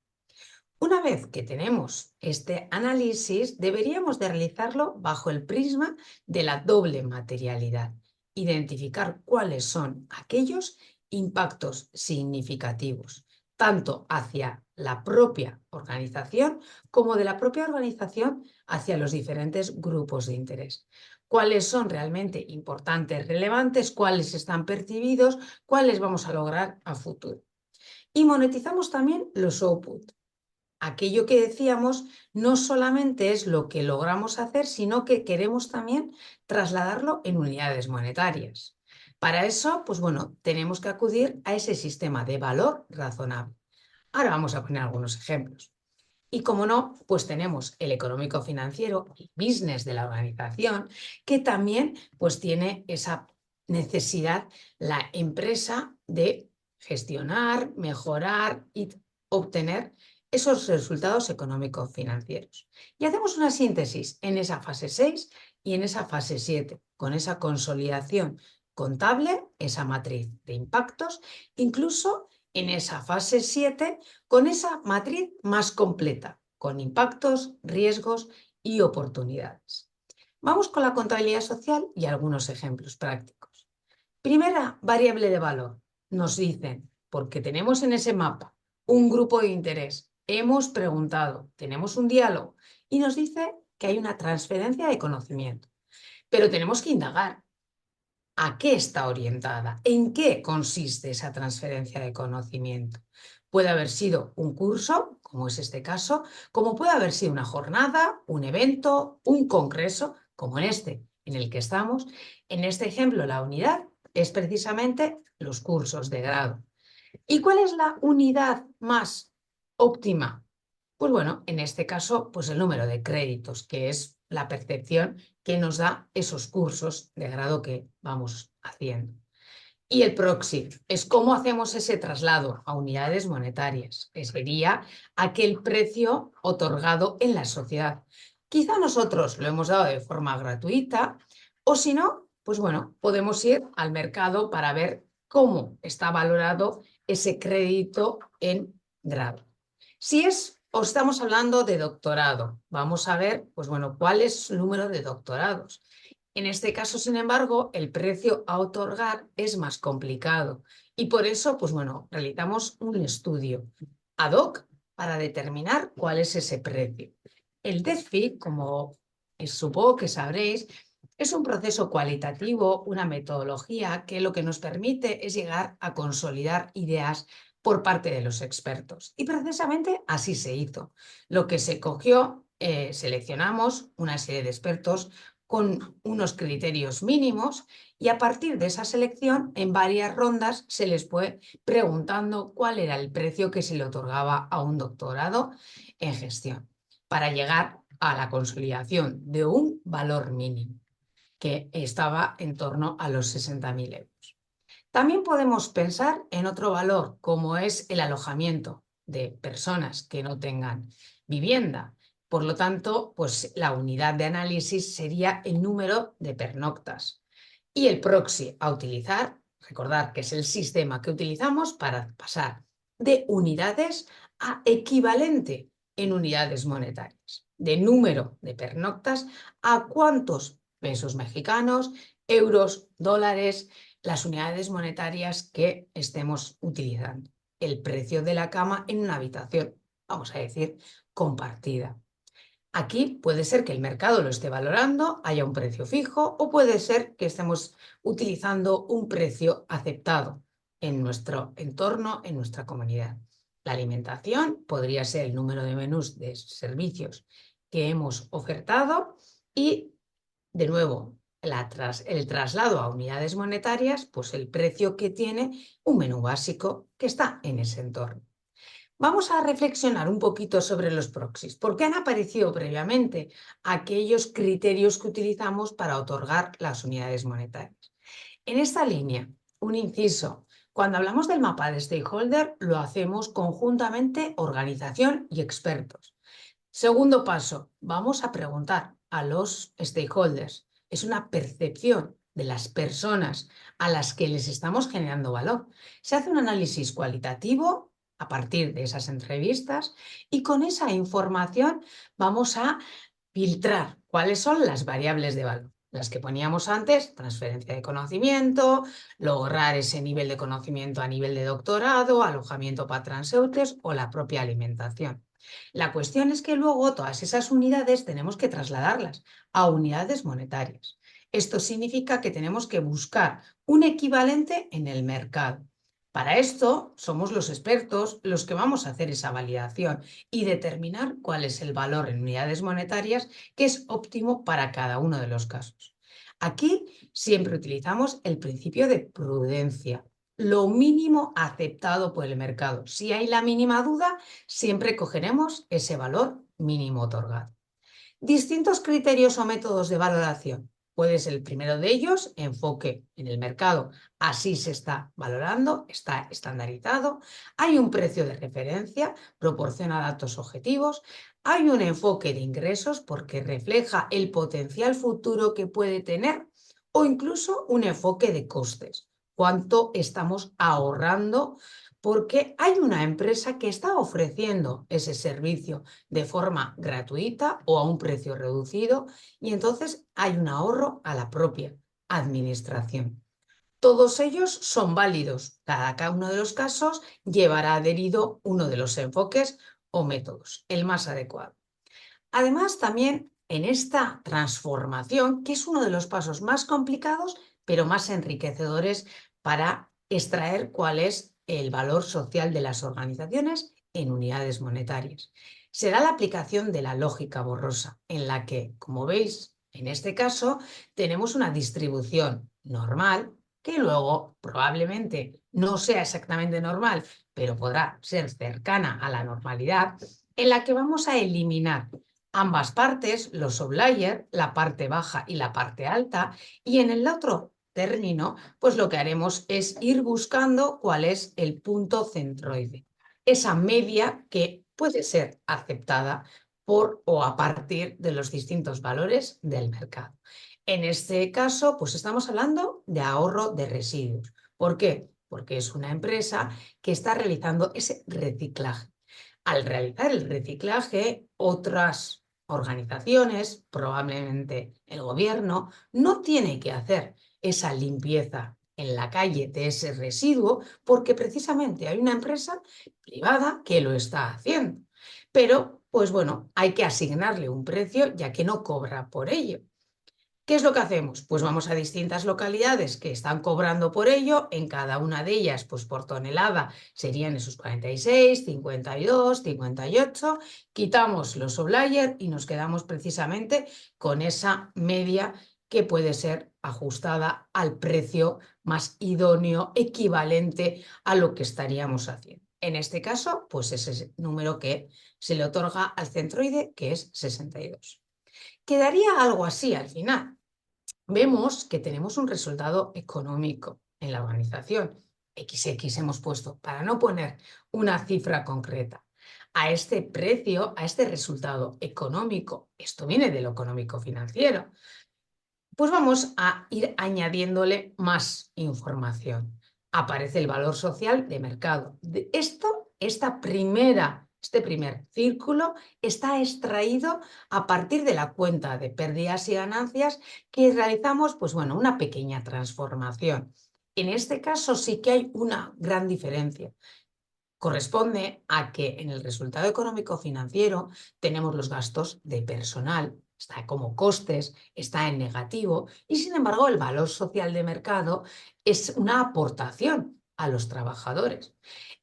Una vez que tenemos este análisis, deberíamos de realizarlo bajo el prisma de la doble materialidad, identificar cuáles son aquellos impactos significativos, tanto hacia la propia organización como de la propia organización hacia los diferentes grupos de interés. Cuáles son realmente importantes, relevantes, cuáles están percibidos, cuáles vamos a lograr a futuro. Y monetizamos también los output. Aquello que decíamos no solamente es lo que logramos hacer, sino que queremos también trasladarlo en unidades monetarias. Para eso, pues bueno, tenemos que acudir a ese sistema de valor razonable. Ahora vamos a poner algunos ejemplos. Y como no, pues tenemos el económico-financiero, el business de la organización, que también pues tiene esa necesidad la empresa de gestionar, mejorar y obtener esos resultados económico-financieros. Y hacemos una síntesis en esa fase 6 y en esa fase 7, con esa consolidación contable, esa matriz de impactos, incluso en esa fase 7 con esa matriz más completa, con impactos, riesgos y oportunidades. Vamos con la contabilidad social y algunos ejemplos prácticos. Primera variable de valor. Nos dicen, porque tenemos en ese mapa un grupo de interés, hemos preguntado, tenemos un diálogo y nos dice que hay una transferencia de conocimiento. Pero tenemos que indagar. ¿A qué está orientada? ¿En qué consiste esa transferencia de conocimiento? Puede haber sido un curso, como es este caso, como puede haber sido una jornada, un evento, un congreso, como en este en el que estamos. En este ejemplo, la unidad es precisamente los cursos de grado. ¿Y cuál es la unidad más óptima? Pues bueno, en este caso, pues el número de créditos, que es la percepción que nos da esos cursos de grado que vamos haciendo. Y el proxy es cómo hacemos ese traslado a unidades monetarias, que sería aquel precio otorgado en la sociedad. Quizá nosotros lo hemos dado de forma gratuita o si no, pues bueno, podemos ir al mercado para ver cómo está valorado ese crédito en grado. Si es o estamos hablando de doctorado, vamos a ver, pues bueno, cuál es el número de doctorados. En este caso, sin embargo, el precio a otorgar es más complicado y por eso, pues bueno, realizamos un estudio ad hoc para determinar cuál es ese precio. El DEFI, como supongo que sabréis, es un proceso cualitativo, una metodología que lo que nos permite es llegar a consolidar ideas por parte de los expertos. Y precisamente así se hizo. Lo que se cogió, seleccionamos una serie de expertos con unos criterios mínimos y a partir de esa selección, en varias rondas, se les fue preguntando cuál era el precio que se le otorgaba a un doctorado en gestión para llegar a la consolidación de un valor mínimo que estaba en torno a los 60.000 euros. También podemos pensar en otro valor, como es el alojamiento de personas que no tengan vivienda. Por lo tanto, pues la unidad de análisis sería el número de pernoctas. Y el proxy a utilizar, recordad que es el sistema que utilizamos para pasar de unidades a equivalente en unidades monetarias, de número de pernoctas a cuántos pesos mexicanos, euros, dólares, las unidades monetarias que estemos utilizando. El precio de la cama en una habitación, vamos a decir, compartida. Aquí puede ser que el mercado lo esté valorando, haya un precio fijo o puede ser que estemos utilizando un precio aceptado en nuestro entorno, en nuestra comunidad. La alimentación podría ser el número de menús de servicios que hemos ofertado y, de nuevo, el traslado a unidades monetarias, pues el precio que tiene un menú básico que está en ese entorno. Vamos a reflexionar un poquito sobre los proxies, porque han aparecido previamente aquellos criterios que utilizamos para otorgar las unidades monetarias. En esta línea, un inciso. Cuando hablamos del mapa de stakeholder, lo hacemos conjuntamente organización y expertos. Segundo paso, vamos a preguntar a los stakeholders. Es una percepción de las personas a las que les estamos generando valor. Se hace un análisis cualitativo a partir de esas entrevistas y con esa información vamos a filtrar cuáles son las variables de valor. Las que poníamos antes, transferencia de conocimiento, lograr ese nivel de conocimiento a nivel de doctorado, alojamiento para transeúntes o la propia alimentación. La cuestión es que luego todas esas unidades tenemos que trasladarlas a unidades monetarias. Esto significa que tenemos que buscar un equivalente en el mercado. Para esto somos los expertos los que vamos a hacer esa validación y determinar cuál es el valor en unidades monetarias que es óptimo para cada uno de los casos. Aquí siempre utilizamos el principio de prudencia, lo mínimo aceptado por el mercado. Si hay la mínima duda, siempre cogeremos ese valor mínimo otorgado. Distintos criterios o métodos de valoración. Puede ser el primero de ellos, enfoque en el mercado. Así se está valorando, está estandarizado. Hay un precio de referencia, proporciona datos objetivos. Hay un enfoque de ingresos porque refleja el potencial futuro que puede tener o incluso un enfoque de costes. Cuánto estamos ahorrando porque hay una empresa que está ofreciendo ese servicio de forma gratuita o a un precio reducido y entonces hay un ahorro a la propia administración. Todos ellos son válidos. Cada uno de los casos llevará adherido uno de los enfoques o métodos, el más adecuado. Además, también en esta transformación, que es uno de los pasos más complicados, pero más enriquecedores para extraer cuál es el valor social de las organizaciones en unidades monetarias. Será la aplicación de la lógica borrosa, en la que, como veis, en este caso, tenemos una distribución normal, que luego probablemente no sea exactamente normal, pero podrá ser cercana a la normalidad, en la que vamos a eliminar ambas partes, los outliers, la parte baja y la parte alta, y en el otro término, pues lo que haremos es ir buscando cuál es el punto centroide, esa media que puede ser aceptada por o a partir de los distintos valores del mercado. En este caso, pues estamos hablando de ahorro de residuos. ¿Por qué? Porque es una empresa que está realizando ese reciclaje. Al realizar el reciclaje, otras organizaciones, probablemente el gobierno, no tiene que hacer esa limpieza en la calle de ese residuo porque precisamente hay una empresa privada que lo está haciendo. Pero, pues bueno, hay que asignarle un precio ya que no cobra por ello. ¿Qué es lo que hacemos? Pues vamos a distintas localidades que están cobrando por ello, en cada una de ellas, pues por tonelada serían esos 46, 52, 58, quitamos los outliers y nos quedamos precisamente con esa media que puede ser ajustada al precio más idóneo, equivalente a lo que estaríamos haciendo. En este caso, pues ese número que se le otorga al centroide, que es 62. Quedaría algo así al final. Vemos que tenemos un resultado económico en la organización. XX hemos puesto para no poner una cifra concreta. A este precio, a este resultado económico, esto viene de lo económico financiero, pues vamos a ir añadiéndole más información. Aparece el valor social de mercado. Este primer círculo está extraído a partir de la cuenta de pérdidas y ganancias que realizamos, pues bueno, una pequeña transformación. En este caso sí que hay una gran diferencia. Corresponde a que en el resultado económico financiero tenemos los gastos de personal, está como costes, está en negativo y sin embargo el valor social de mercado es una aportación a los trabajadores.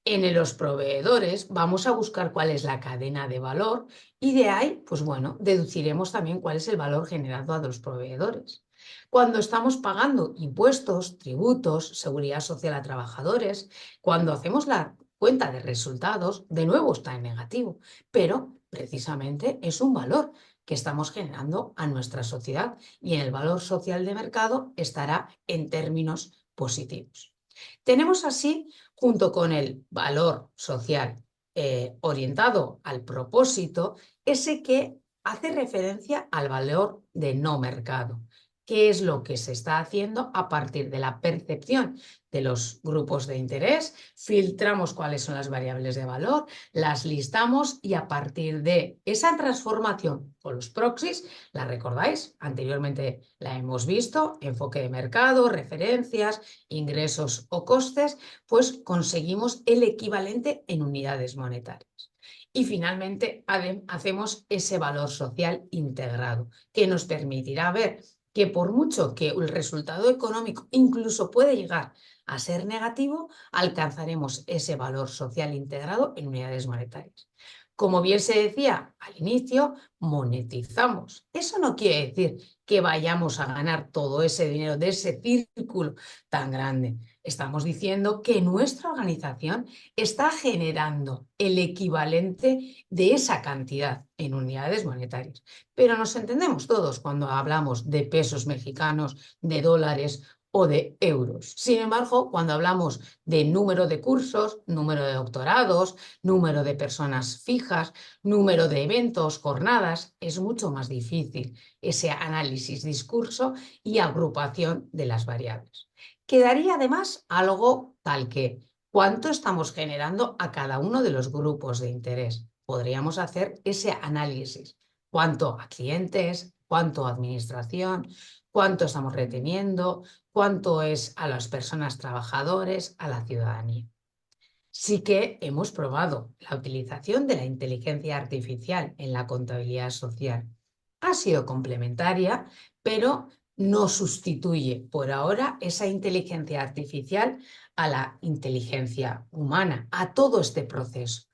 En los proveedores vamos a buscar cuál es la cadena de valor y de ahí, pues bueno, deduciremos también cuál es el valor generado a los proveedores. Cuando estamos pagando impuestos, tributos, seguridad social a trabajadores, cuando hacemos la cuenta de resultados, de nuevo está en negativo, pero precisamente es un valor que estamos generando a nuestra sociedad y en el valor social de mercado estará en términos positivos. Tenemos así, junto con el valor social orientado al propósito, ese que hace referencia al valor de no mercado. ¿Qué es lo que se está haciendo a partir de la percepción de los grupos de interés? Filtramos cuáles son las variables de valor, las listamos y a partir de esa transformación con los proxies, ¿la recordáis? Anteriormente la hemos visto, enfoque de mercado, referencias, ingresos o costes, pues conseguimos el equivalente en unidades monetarias. Y finalmente hacemos ese valor social integrado que nos permitirá ver que por mucho que el resultado económico incluso puede llegar a ser negativo, alcanzaremos ese valor social integrado en unidades monetarias. Como bien se decía al inicio, monetizamos. Eso no quiere decir que vayamos a ganar todo ese dinero de ese círculo tan grande. Estamos diciendo que nuestra organización está generando el equivalente de esa cantidad en unidades monetarias. Pero nos entendemos todos cuando hablamos de pesos mexicanos, de dólares o de euros. Sin embargo, cuando hablamos de número de cursos, número de doctorados, número de personas fijas, número de eventos, jornadas, es mucho más difícil ese análisis, discurso y agrupación de las variables. Quedaría además algo tal que ¿cuánto estamos generando a cada uno de los grupos de interés? Podríamos hacer ese análisis. ¿Cuánto a clientes? ¿Cuánto a administración? ¿Cuánto estamos reteniendo? ¿Cuánto es a las personas trabajadores, a la ciudadanía? Sí que hemos probado la utilización de la inteligencia artificial en la contabilidad social. Ha sido complementaria, pero no sustituye por ahora esa inteligencia artificial a la inteligencia humana, a todo este proceso.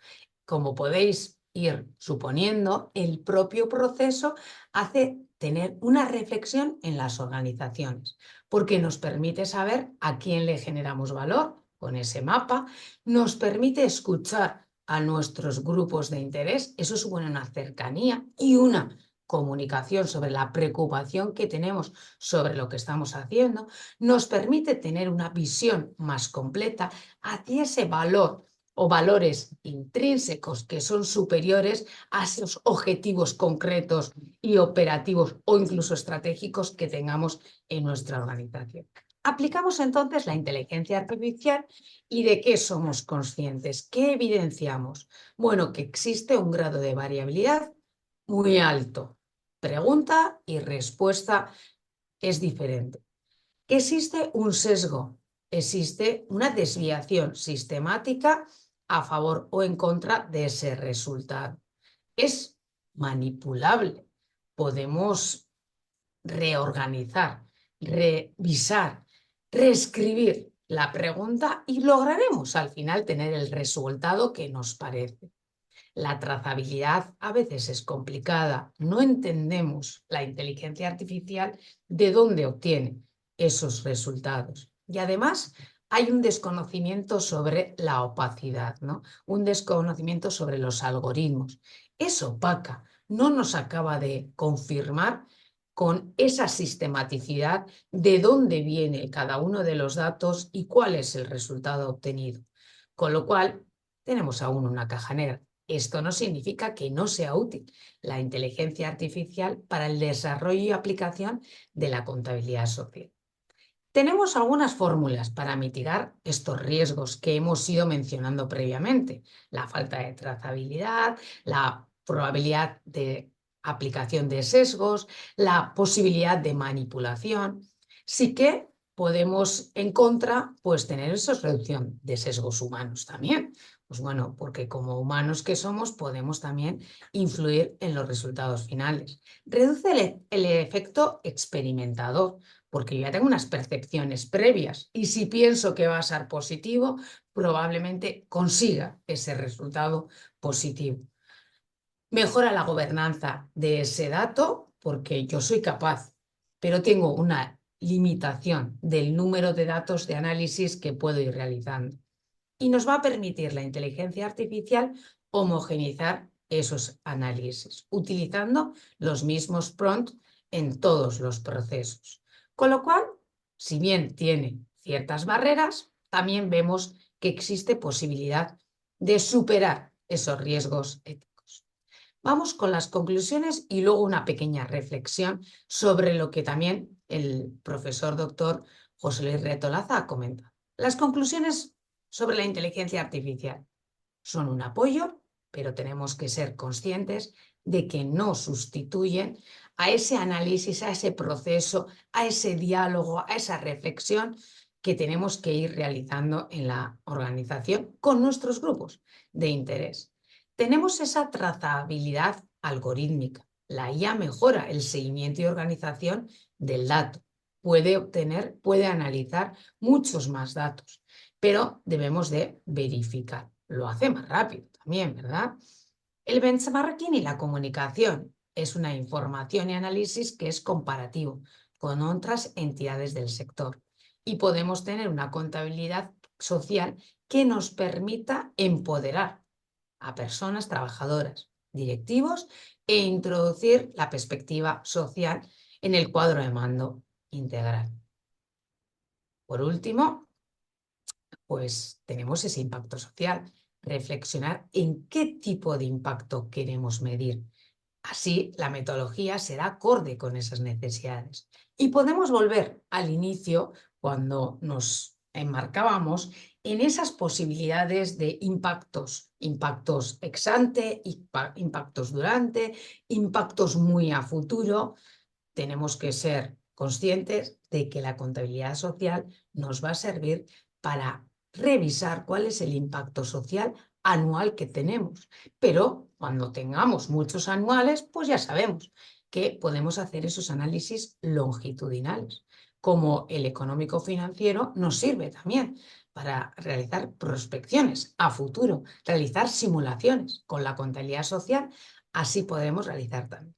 Como podéis ir suponiendo, el propio proceso hace tener una reflexión en las organizaciones, porque nos permite saber a quién le generamos valor con ese mapa, nos permite escuchar a nuestros grupos de interés, eso supone una cercanía y una comunicación sobre la preocupación que tenemos sobre lo que estamos haciendo, nos permite tener una visión más completa hacia ese valor o valores intrínsecos que son superiores a esos objetivos concretos y operativos o incluso estratégicos que tengamos en nuestra organización. Aplicamos entonces la inteligencia artificial y ¿de qué somos conscientes? ¿Qué evidenciamos? Bueno, que existe un grado de variabilidad muy alto. Pregunta y respuesta es diferente. Que existe un sesgo, existe una desviación sistemática a favor o en contra de ese resultado. Es manipulable. Podemos reorganizar, revisar, reescribir la pregunta y lograremos al final tener el resultado que nos parece. La trazabilidad a veces es complicada, no entendemos la inteligencia artificial de dónde obtiene esos resultados. Y además hay un desconocimiento sobre la opacidad, ¿no? Un desconocimiento sobre los algoritmos. Es opaca, no nos acaba de confirmar con esa sistematicidad de dónde viene cada uno de los datos y cuál es el resultado obtenido. Con lo cual, tenemos aún una caja negra. Esto no significa que no sea útil la inteligencia artificial para el desarrollo y aplicación de la contabilidad social. Tenemos algunas fórmulas para mitigar estos riesgos que hemos ido mencionando previamente. La falta de trazabilidad, la probabilidad de aplicación de sesgos, la posibilidad de manipulación. Sí que podemos en contra pues tener esa reducción de sesgos humanos también. Pues bueno, porque como humanos que somos podemos también influir en los resultados finales. Reduce el efecto experimentador, porque yo ya tengo unas percepciones previas y si pienso que va a ser positivo, probablemente consiga ese resultado positivo. Mejora la gobernanza de ese dato porque yo soy capaz, pero tengo una limitación del número de datos de análisis que puedo ir realizando. y nos va a permitir la inteligencia artificial homogeneizar esos análisis, utilizando los mismos prompts en todos los procesos. Con lo cual, si bien tiene ciertas barreras, también vemos que existe posibilidad de superar esos riesgos éticos. Vamos con las conclusiones y luego una pequeña reflexión sobre lo que también el profesor doctor José Luis Retolaza ha comentado. Las conclusiones sobre la inteligencia artificial son un apoyo, pero tenemos que ser conscientes de que no sustituyen a ese análisis, a ese proceso, a ese diálogo, a esa reflexión que tenemos que ir realizando en la organización con nuestros grupos de interés. Tenemos esa trazabilidad algorítmica. La IA mejora el seguimiento y organización del dato. Puede analizar muchos más datos, pero debemos de verificar. Lo hace más rápido también, ¿verdad? El benchmarking y la comunicación es una información y análisis que es comparativo con otras entidades del sector y podemos tener una contabilidad social que nos permita empoderar a personas trabajadoras, directivos e introducir la perspectiva social en el cuadro de mando integral. Por último, pues tenemos ese impacto social, reflexionar en qué tipo de impacto queremos medir. Así, la metodología será acorde con esas necesidades. Y podemos volver al inicio cuando nos enmarcábamos en esas posibilidades de impactos, impactos ex ante, impactos durante, impactos muy a futuro. Tenemos que ser conscientes de que la contabilidad social nos va a servir para revisar cuál es el impacto social anual que tenemos. Pero cuando tengamos muchos anuales, pues ya sabemos que podemos hacer esos análisis longitudinales, como el económico financiero nos sirve también para realizar prospecciones a futuro, realizar simulaciones con la contabilidad social, así podemos realizar también.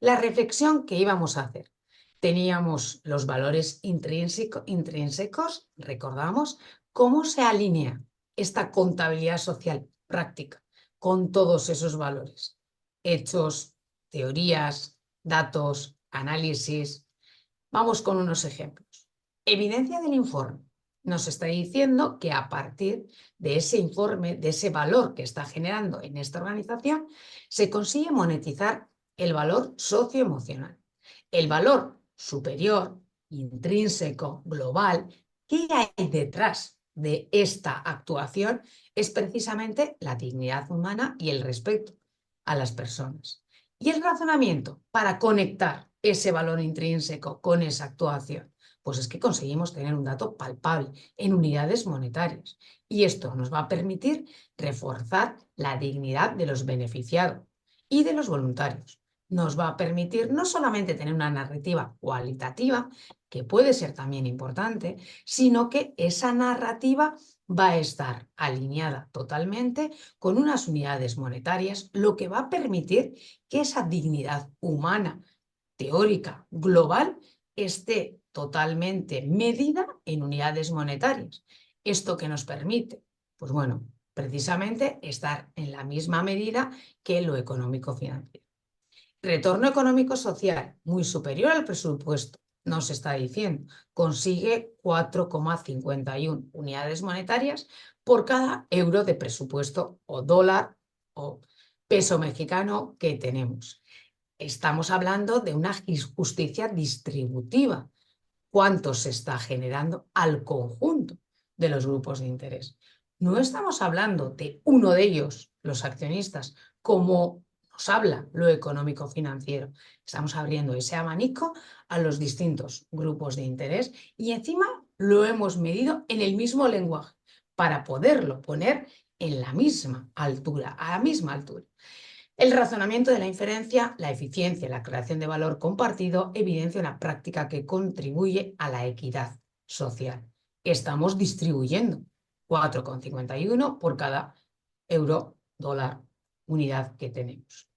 La reflexión que íbamos a hacer. Teníamos los valores intrínsecos, recordamos, cómo se alinea esta contabilidad social práctica con todos esos valores. Hechos, teorías, datos, análisis. Vamos con unos ejemplos. Evidencia del informe. Nos está diciendo que a partir de ese informe, de ese valor que está generando en esta organización, se consigue monetizar el valor socioemocional. El valor superior, intrínseco, global, ¿qué hay detrás de esta actuación? Es precisamente la dignidad humana y el respeto a las personas. Y el razonamiento para conectar ese valor intrínseco con esa actuación, pues es que conseguimos tener un dato palpable en unidades monetarias. Y esto nos va a permitir reforzar la dignidad de los beneficiados y de los voluntarios. Nos va a permitir no solamente tener una narrativa cualitativa, que puede ser también importante, sino que esa narrativa va a estar alineada totalmente con unas unidades monetarias, lo que va a permitir que esa dignidad humana, teórica, global, esté totalmente medida en unidades monetarias. ¿Esto qué nos permite? Pues bueno, precisamente estar en la misma medida que lo económico-financiero. Retorno económico social muy superior al presupuesto, nos está diciendo, consigue 4,51 unidades monetarias por cada euro de presupuesto o dólar o peso mexicano que tenemos. Estamos hablando de una justicia distributiva. ¿Cuánto se está generando al conjunto de los grupos de interés? No estamos hablando de uno de ellos, los accionistas, como nos habla lo económico financiero. Estamos abriendo ese abanico a los distintos grupos de interés y encima lo hemos medido en el mismo lenguaje para poderlo poner en la misma altura, a la misma altura. El razonamiento de la inferencia, la eficiencia y la creación de valor compartido evidencia una práctica que contribuye a la equidad social. Estamos distribuyendo 4,51 por cada euro, dólar, unidad que tenemos.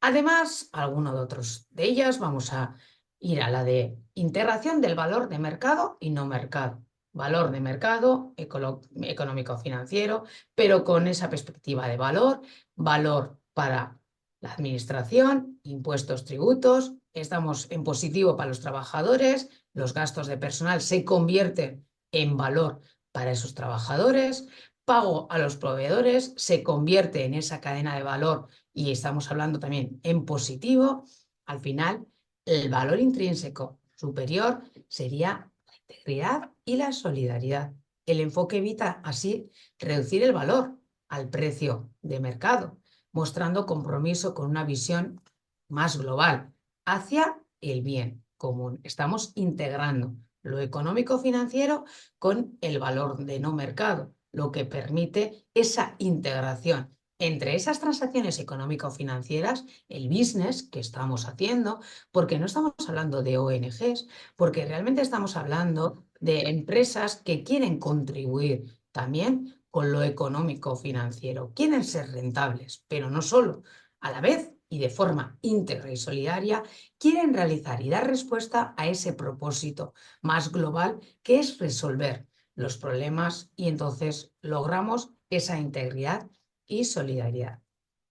Además, alguno de otros de ellas, vamos a ir a la de integración del valor de mercado y no mercado. valor de mercado, económico-financiero, pero con esa perspectiva de valor, valor para la administración, impuestos, tributos, estamos en positivo para los trabajadores, los gastos de personal se convierten en valor para esos trabajadores, pago a los proveedores se convierte en esa cadena de valor y estamos hablando también en positivo. Al final, el valor intrínseco superior sería la integridad y la solidaridad. El enfoque evita así reducir el valor al precio de mercado, mostrando compromiso con una visión más global hacia el bien común. Estamos integrando lo económico-financiero con el valor de no mercado, lo que permite esa integración entre esas transacciones económico-financieras, el business que estamos haciendo, porque no estamos hablando de ONGs, porque realmente estamos hablando de empresas que quieren contribuir también con lo económico-financiero, quieren ser rentables, pero no solo, a la vez y de forma íntegra y solidaria, quieren realizar y dar respuesta a ese propósito más global que es resolver los problemas y entonces logramos esa integridad y solidaridad.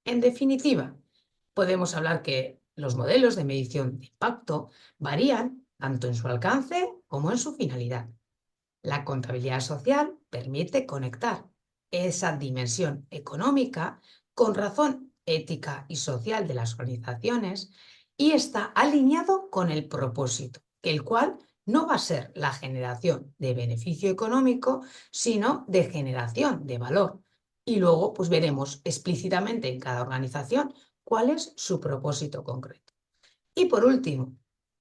En definitiva, podemos hablar que los modelos de medición de impacto varían tanto en su alcance como en su finalidad. La contabilidad social permite conectar esa dimensión económica con razón ética y social de las organizaciones y está alineado con el propósito, el cual no va a ser la generación de beneficio económico, sino de generación de valor. Y luego pues veremos explícitamente en cada organización cuál es su propósito concreto. Y por último,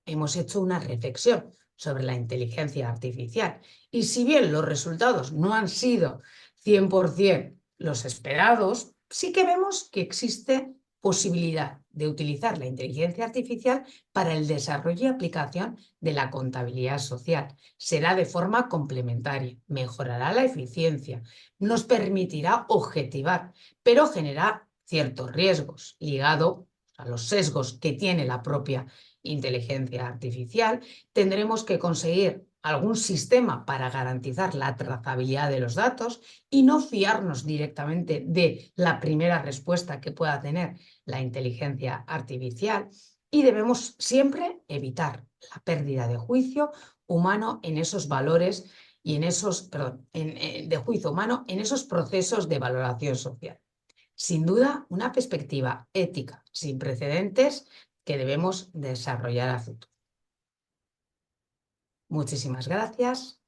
hemos hecho una reflexión sobre la inteligencia artificial. Y si bien los resultados no han sido 100% los esperados, sí que vemos que existe posibilidad de utilizar la inteligencia artificial para el desarrollo y aplicación de la contabilidad social. Será de forma complementaria, mejorará la eficiencia, nos permitirá objetivar, pero genera ciertos riesgos ligados a los sesgos que tiene la propia inteligencia artificial. Tendremos que conseguir algún sistema para garantizar la trazabilidad de los datos y no fiarnos directamente de la primera respuesta que pueda tener la inteligencia artificial. Y debemos siempre evitar la pérdida de juicio humano en esos valores y en esos, de juicio humano en esos procesos de valoración social. Sin duda, una perspectiva ética sin precedentes que debemos desarrollar a futuro. Muchísimas gracias.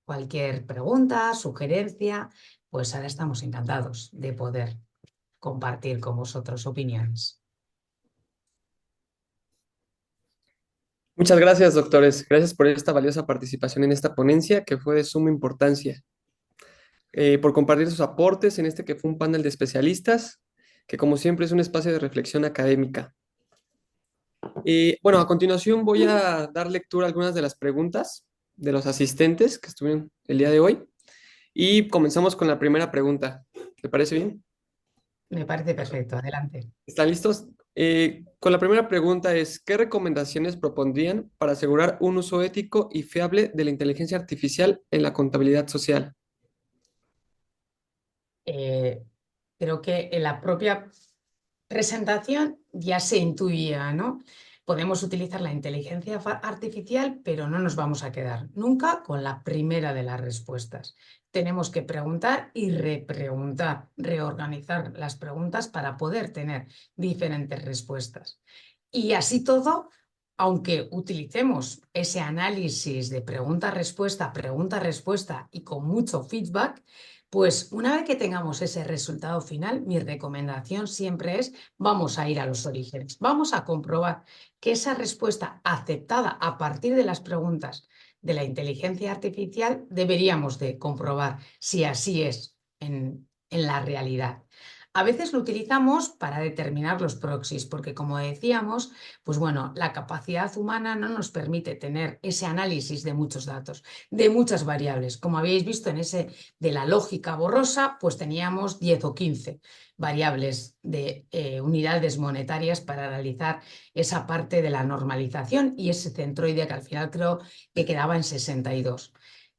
Cualquier pregunta, sugerencia, pues ahora estamos encantados de poder compartir con vosotros opiniones. Muchas gracias, doctores. Gracias por esta valiosa participación en esta ponencia que fue de suma importancia. Por compartir sus aportes en este que fue un panel de especialistas, que como siempre es un espacio de reflexión académica. Bueno, a continuación voy a dar lectura a algunas de las preguntas de los asistentes que estuvieron el día de hoy y comenzamos con la primera pregunta. ¿Te parece bien? Me parece perfecto. Adelante. ¿Están listos? Con la primera pregunta es, ¿qué recomendaciones propondrían para asegurar un uso ético y fiable de la inteligencia artificial en la contabilidad social? Creo que en la propia presentación ya se intuía, ¿no? Podemos utilizar la inteligencia artificial, pero no nos vamos a quedar nunca con la primera de las respuestas. Tenemos que preguntar y repreguntar, reorganizar las preguntas para poder tener diferentes respuestas. Y así todo, aunque utilicemos ese análisis de pregunta-respuesta y con mucho feedback, pues una vez que tengamos ese resultado final, mi recomendación siempre es vamos a ir a los orígenes, vamos a comprobar que esa respuesta aceptada a partir de las preguntas de la inteligencia artificial deberíamos de comprobar si así es en la realidad. A veces lo utilizamos para determinar los proxies, porque como decíamos, pues bueno, la capacidad humana no nos permite tener ese análisis de muchos datos, de muchas variables. Como habéis visto en ese de la lógica borrosa, pues teníamos 10 o 15 variables de unidades monetarias para realizar esa parte de la normalización y ese centroide que al final creo que quedaba en 62.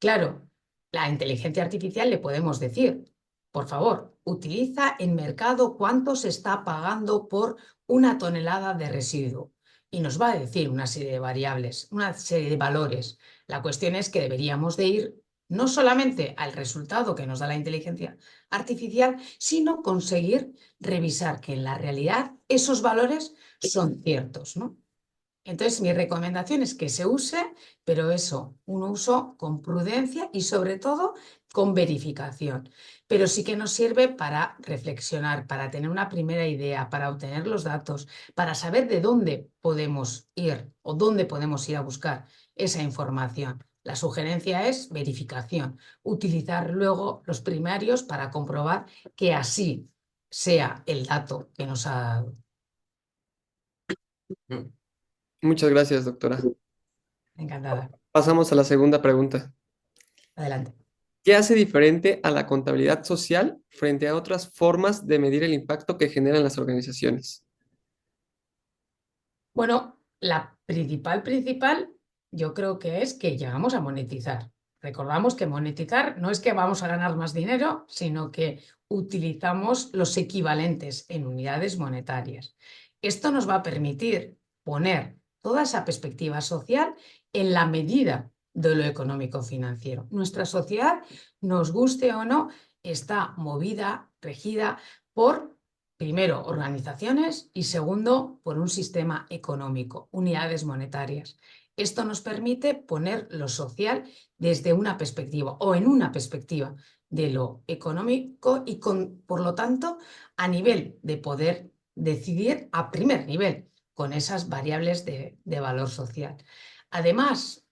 Claro, la inteligencia artificial le podemos decir, por favor, utiliza en mercado cuánto se está pagando por una tonelada de residuo. Y nos va a decir una serie de variables, una serie de valores. La cuestión es que deberíamos de ir no solamente al resultado que nos da la inteligencia artificial, sino conseguir revisar que en la realidad esos valores son ciertos, ¿no? Entonces, mi recomendación es que se use, pero eso, un uso con prudencia y sobre todo con verificación. Pero sí que nos sirve para reflexionar, para tener una primera idea, para obtener los datos, para saber de dónde podemos ir o dónde podemos ir a buscar esa información. La sugerencia es verificación, utilizar luego los primarios para comprobar que así sea el dato que nos ha dado. Muchas gracias, doctora. Encantada. Pasamos a la segunda pregunta. Adelante. ¿Qué hace diferente a la contabilidad social frente a otras formas de medir el impacto que generan las organizaciones? Bueno, la principal, yo creo que es que llegamos a monetizar. Recordamos que monetizar no es que vamos a ganar más dinero, sino que utilizamos los equivalentes en unidades monetarias. Esto nos va a permitir poner toda esa perspectiva social en la medida de lo económico-financiero. Nuestra sociedad, nos guste o no, está movida, regida por primero, organizaciones y segundo, por un sistema económico, unidades monetarias. Esto nos permite poner lo social desde una perspectiva o en una perspectiva de lo económico y por lo tanto, a nivel de poder decidir a primer nivel con esas variables de valor social. Además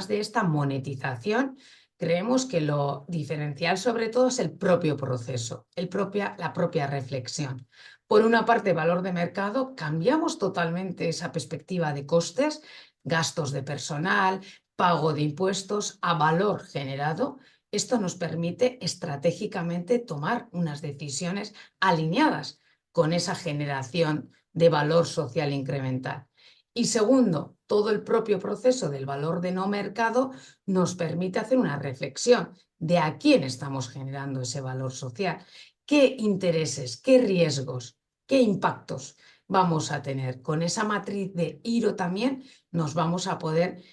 de esta monetización, creemos que lo diferencial sobre todo es el propio proceso, la propia reflexión. Por una parte, valor de mercado, cambiamos totalmente esa perspectiva de costes, gastos de personal, pago de impuestos a valor generado. Esto nos permite estratégicamente tomar unas decisiones alineadas con esa generación de valor social incremental. Y segundo, todo el propio proceso del valor de no mercado nos permite hacer una reflexión de a quién estamos generando ese valor social, qué intereses, qué riesgos, qué impactos vamos a tener. Con esa matriz de IRO también vamos a poder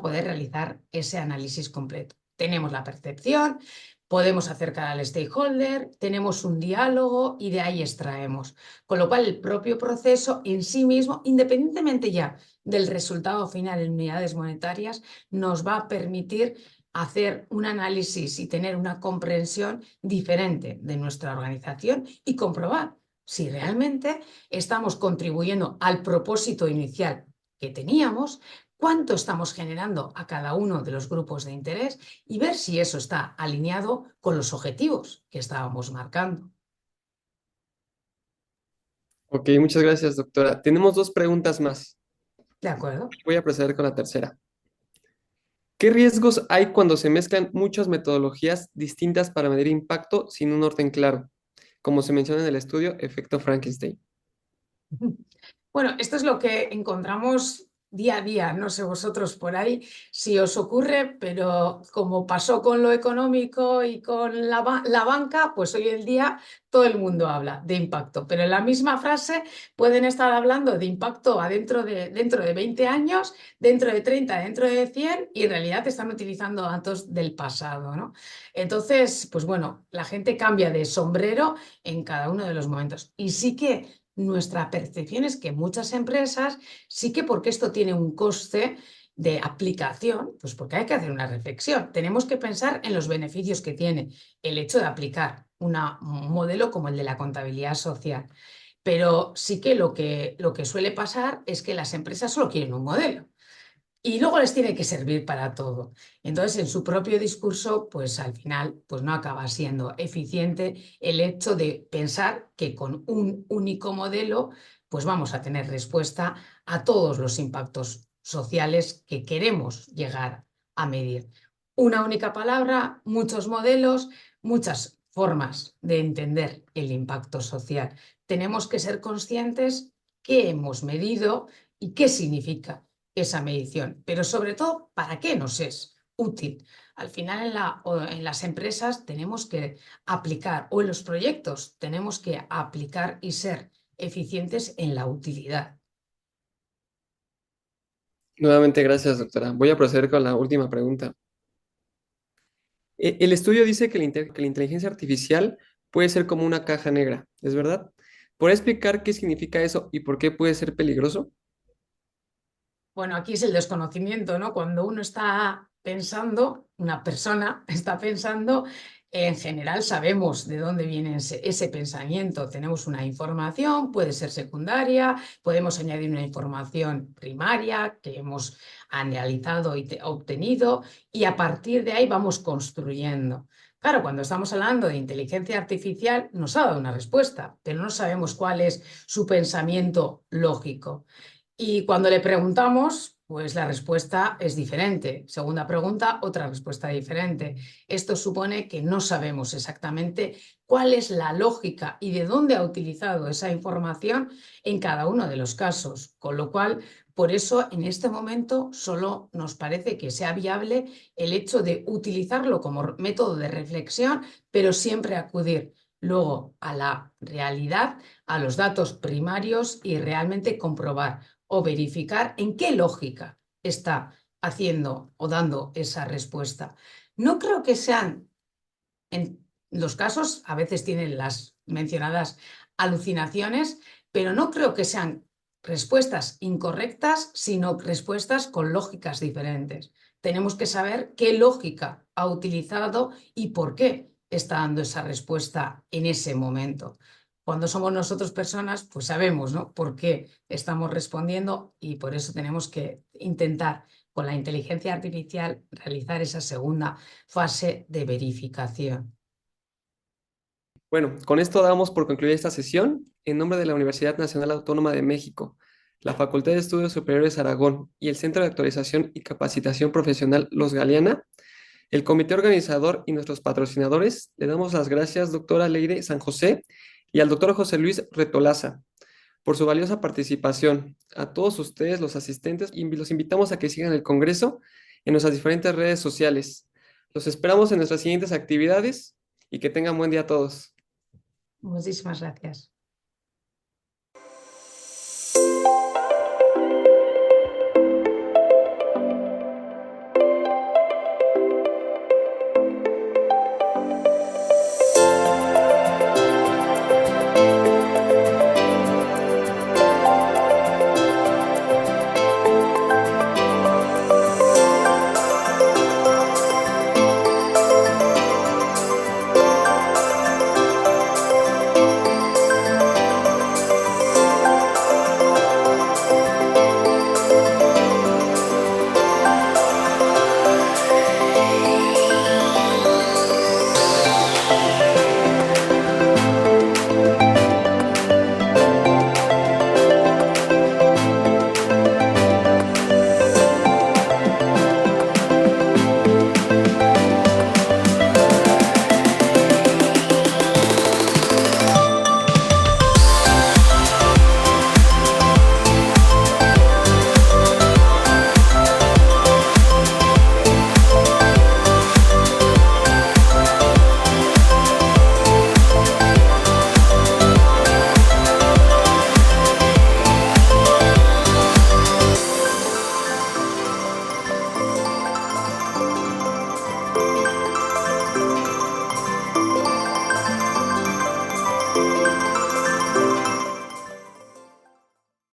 realizar ese análisis completo. Tenemos la percepción, podemos acercar al stakeholder, tenemos un diálogo y de ahí extraemos. Con lo cual, el propio proceso en sí mismo, independientemente ya del resultado final en unidades monetarias, nos va a permitir hacer un análisis y tener una comprensión diferente de nuestra organización y comprobar si realmente estamos contribuyendo al propósito inicial que teníamos, cuánto estamos generando a cada uno de los grupos de interés y ver si eso está alineado con los objetivos que estábamos marcando. Ok, muchas gracias, doctora. Tenemos dos preguntas más. ¿De acuerdo? Voy a proceder con la tercera. ¿Qué riesgos hay cuando se mezclan muchas metodologías distintas para medir impacto sin un orden claro? Como se menciona en el estudio, efecto Frankenstein. Bueno, esto es lo que encontramos día a día, no sé vosotros por ahí si os ocurre, pero como pasó con lo económico y con la banca, pues hoy en día todo el mundo habla de impacto, pero en la misma frase pueden estar hablando de impacto dentro de 20 años, dentro de 30, dentro de 100 y en realidad están utilizando datos del pasado, ¿no? Entonces, pues bueno, la gente cambia de sombrero en cada uno de los momentos y sí que nuestra percepción es que muchas empresas sí que porque esto tiene un coste de aplicación, pues porque hay que hacer una reflexión. Tenemos que pensar en los beneficios que tiene el hecho de aplicar un modelo como el de la contabilidad social. Pero sí que lo que suele pasar es que las empresas solo quieren un modelo. Y luego les tiene que servir para todo. Entonces, en su propio discurso, pues al final, pues no acaba siendo eficiente el hecho de pensar que con un único modelo, pues vamos a tener respuesta a todos los impactos sociales que queremos llegar a medir. Una única palabra, muchos modelos, muchas formas de entender el impacto social. Tenemos que ser conscientes qué hemos medido y qué significa esa medición, pero sobre todo, ¿para qué nos es útil. Al final en las empresas tenemos que aplicar, o en los proyectos tenemos que aplicar y ser eficientes en la utilidad. Nuevamente, gracias, doctora. Voy a proceder con la última pregunta. El estudio dice que que la inteligencia artificial puede ser como una caja negra, ¿es verdad? ¿Puede explicar qué significa eso y por qué puede ser peligroso? Bueno, aquí es el desconocimiento, ¿no? Cuando uno está pensando, una persona está pensando, en general sabemos de dónde viene ese pensamiento. Tenemos una información, puede ser secundaria, podemos añadir una información primaria que hemos analizado y obtenido, y a partir de ahí vamos construyendo. Claro, cuando estamos hablando de inteligencia artificial, nos ha dado una respuesta, pero no sabemos cuál es su pensamiento lógico. Y cuando le preguntamos, pues la respuesta es diferente. Segunda pregunta, otra respuesta diferente. Esto supone que no sabemos exactamente cuál es la lógica y de dónde ha utilizado esa información en cada uno de los casos. Con lo cual, por eso en este momento solo nos parece que sea viable el hecho de utilizarlo como método de reflexión, pero siempre acudir luego a la realidad, a los datos primarios y realmente comprobar o verificar en qué lógica está haciendo o dando esa respuesta. No creo que sean, en los casos, a veces tienen las mencionadas alucinaciones, pero no creo que sean respuestas incorrectas, sino respuestas con lógicas diferentes. Tenemos que saber qué lógica ha utilizado y por qué está dando esa respuesta en ese momento. Cuando somos nosotros personas, pues sabemos, ¿no?, por qué estamos respondiendo, y por eso tenemos que intentar con la inteligencia artificial realizar esa segunda fase de verificación. Bueno, con esto damos por concluida esta sesión. En nombre de la Universidad Nacional Autónoma de México, la Facultad de Estudios Superiores Aragón y el Centro de Actualización y Capacitación Profesional Los Galeana, el comité organizador y nuestros patrocinadores, le damos las gracias, doctora Leire San José, y al doctor José Luis Retolaza por su valiosa participación. A todos ustedes, los asistentes, y los invitamos a que sigan el Congreso en nuestras diferentes redes sociales. Los esperamos en nuestras siguientes actividades y que tengan buen día a todos. Muchísimas gracias.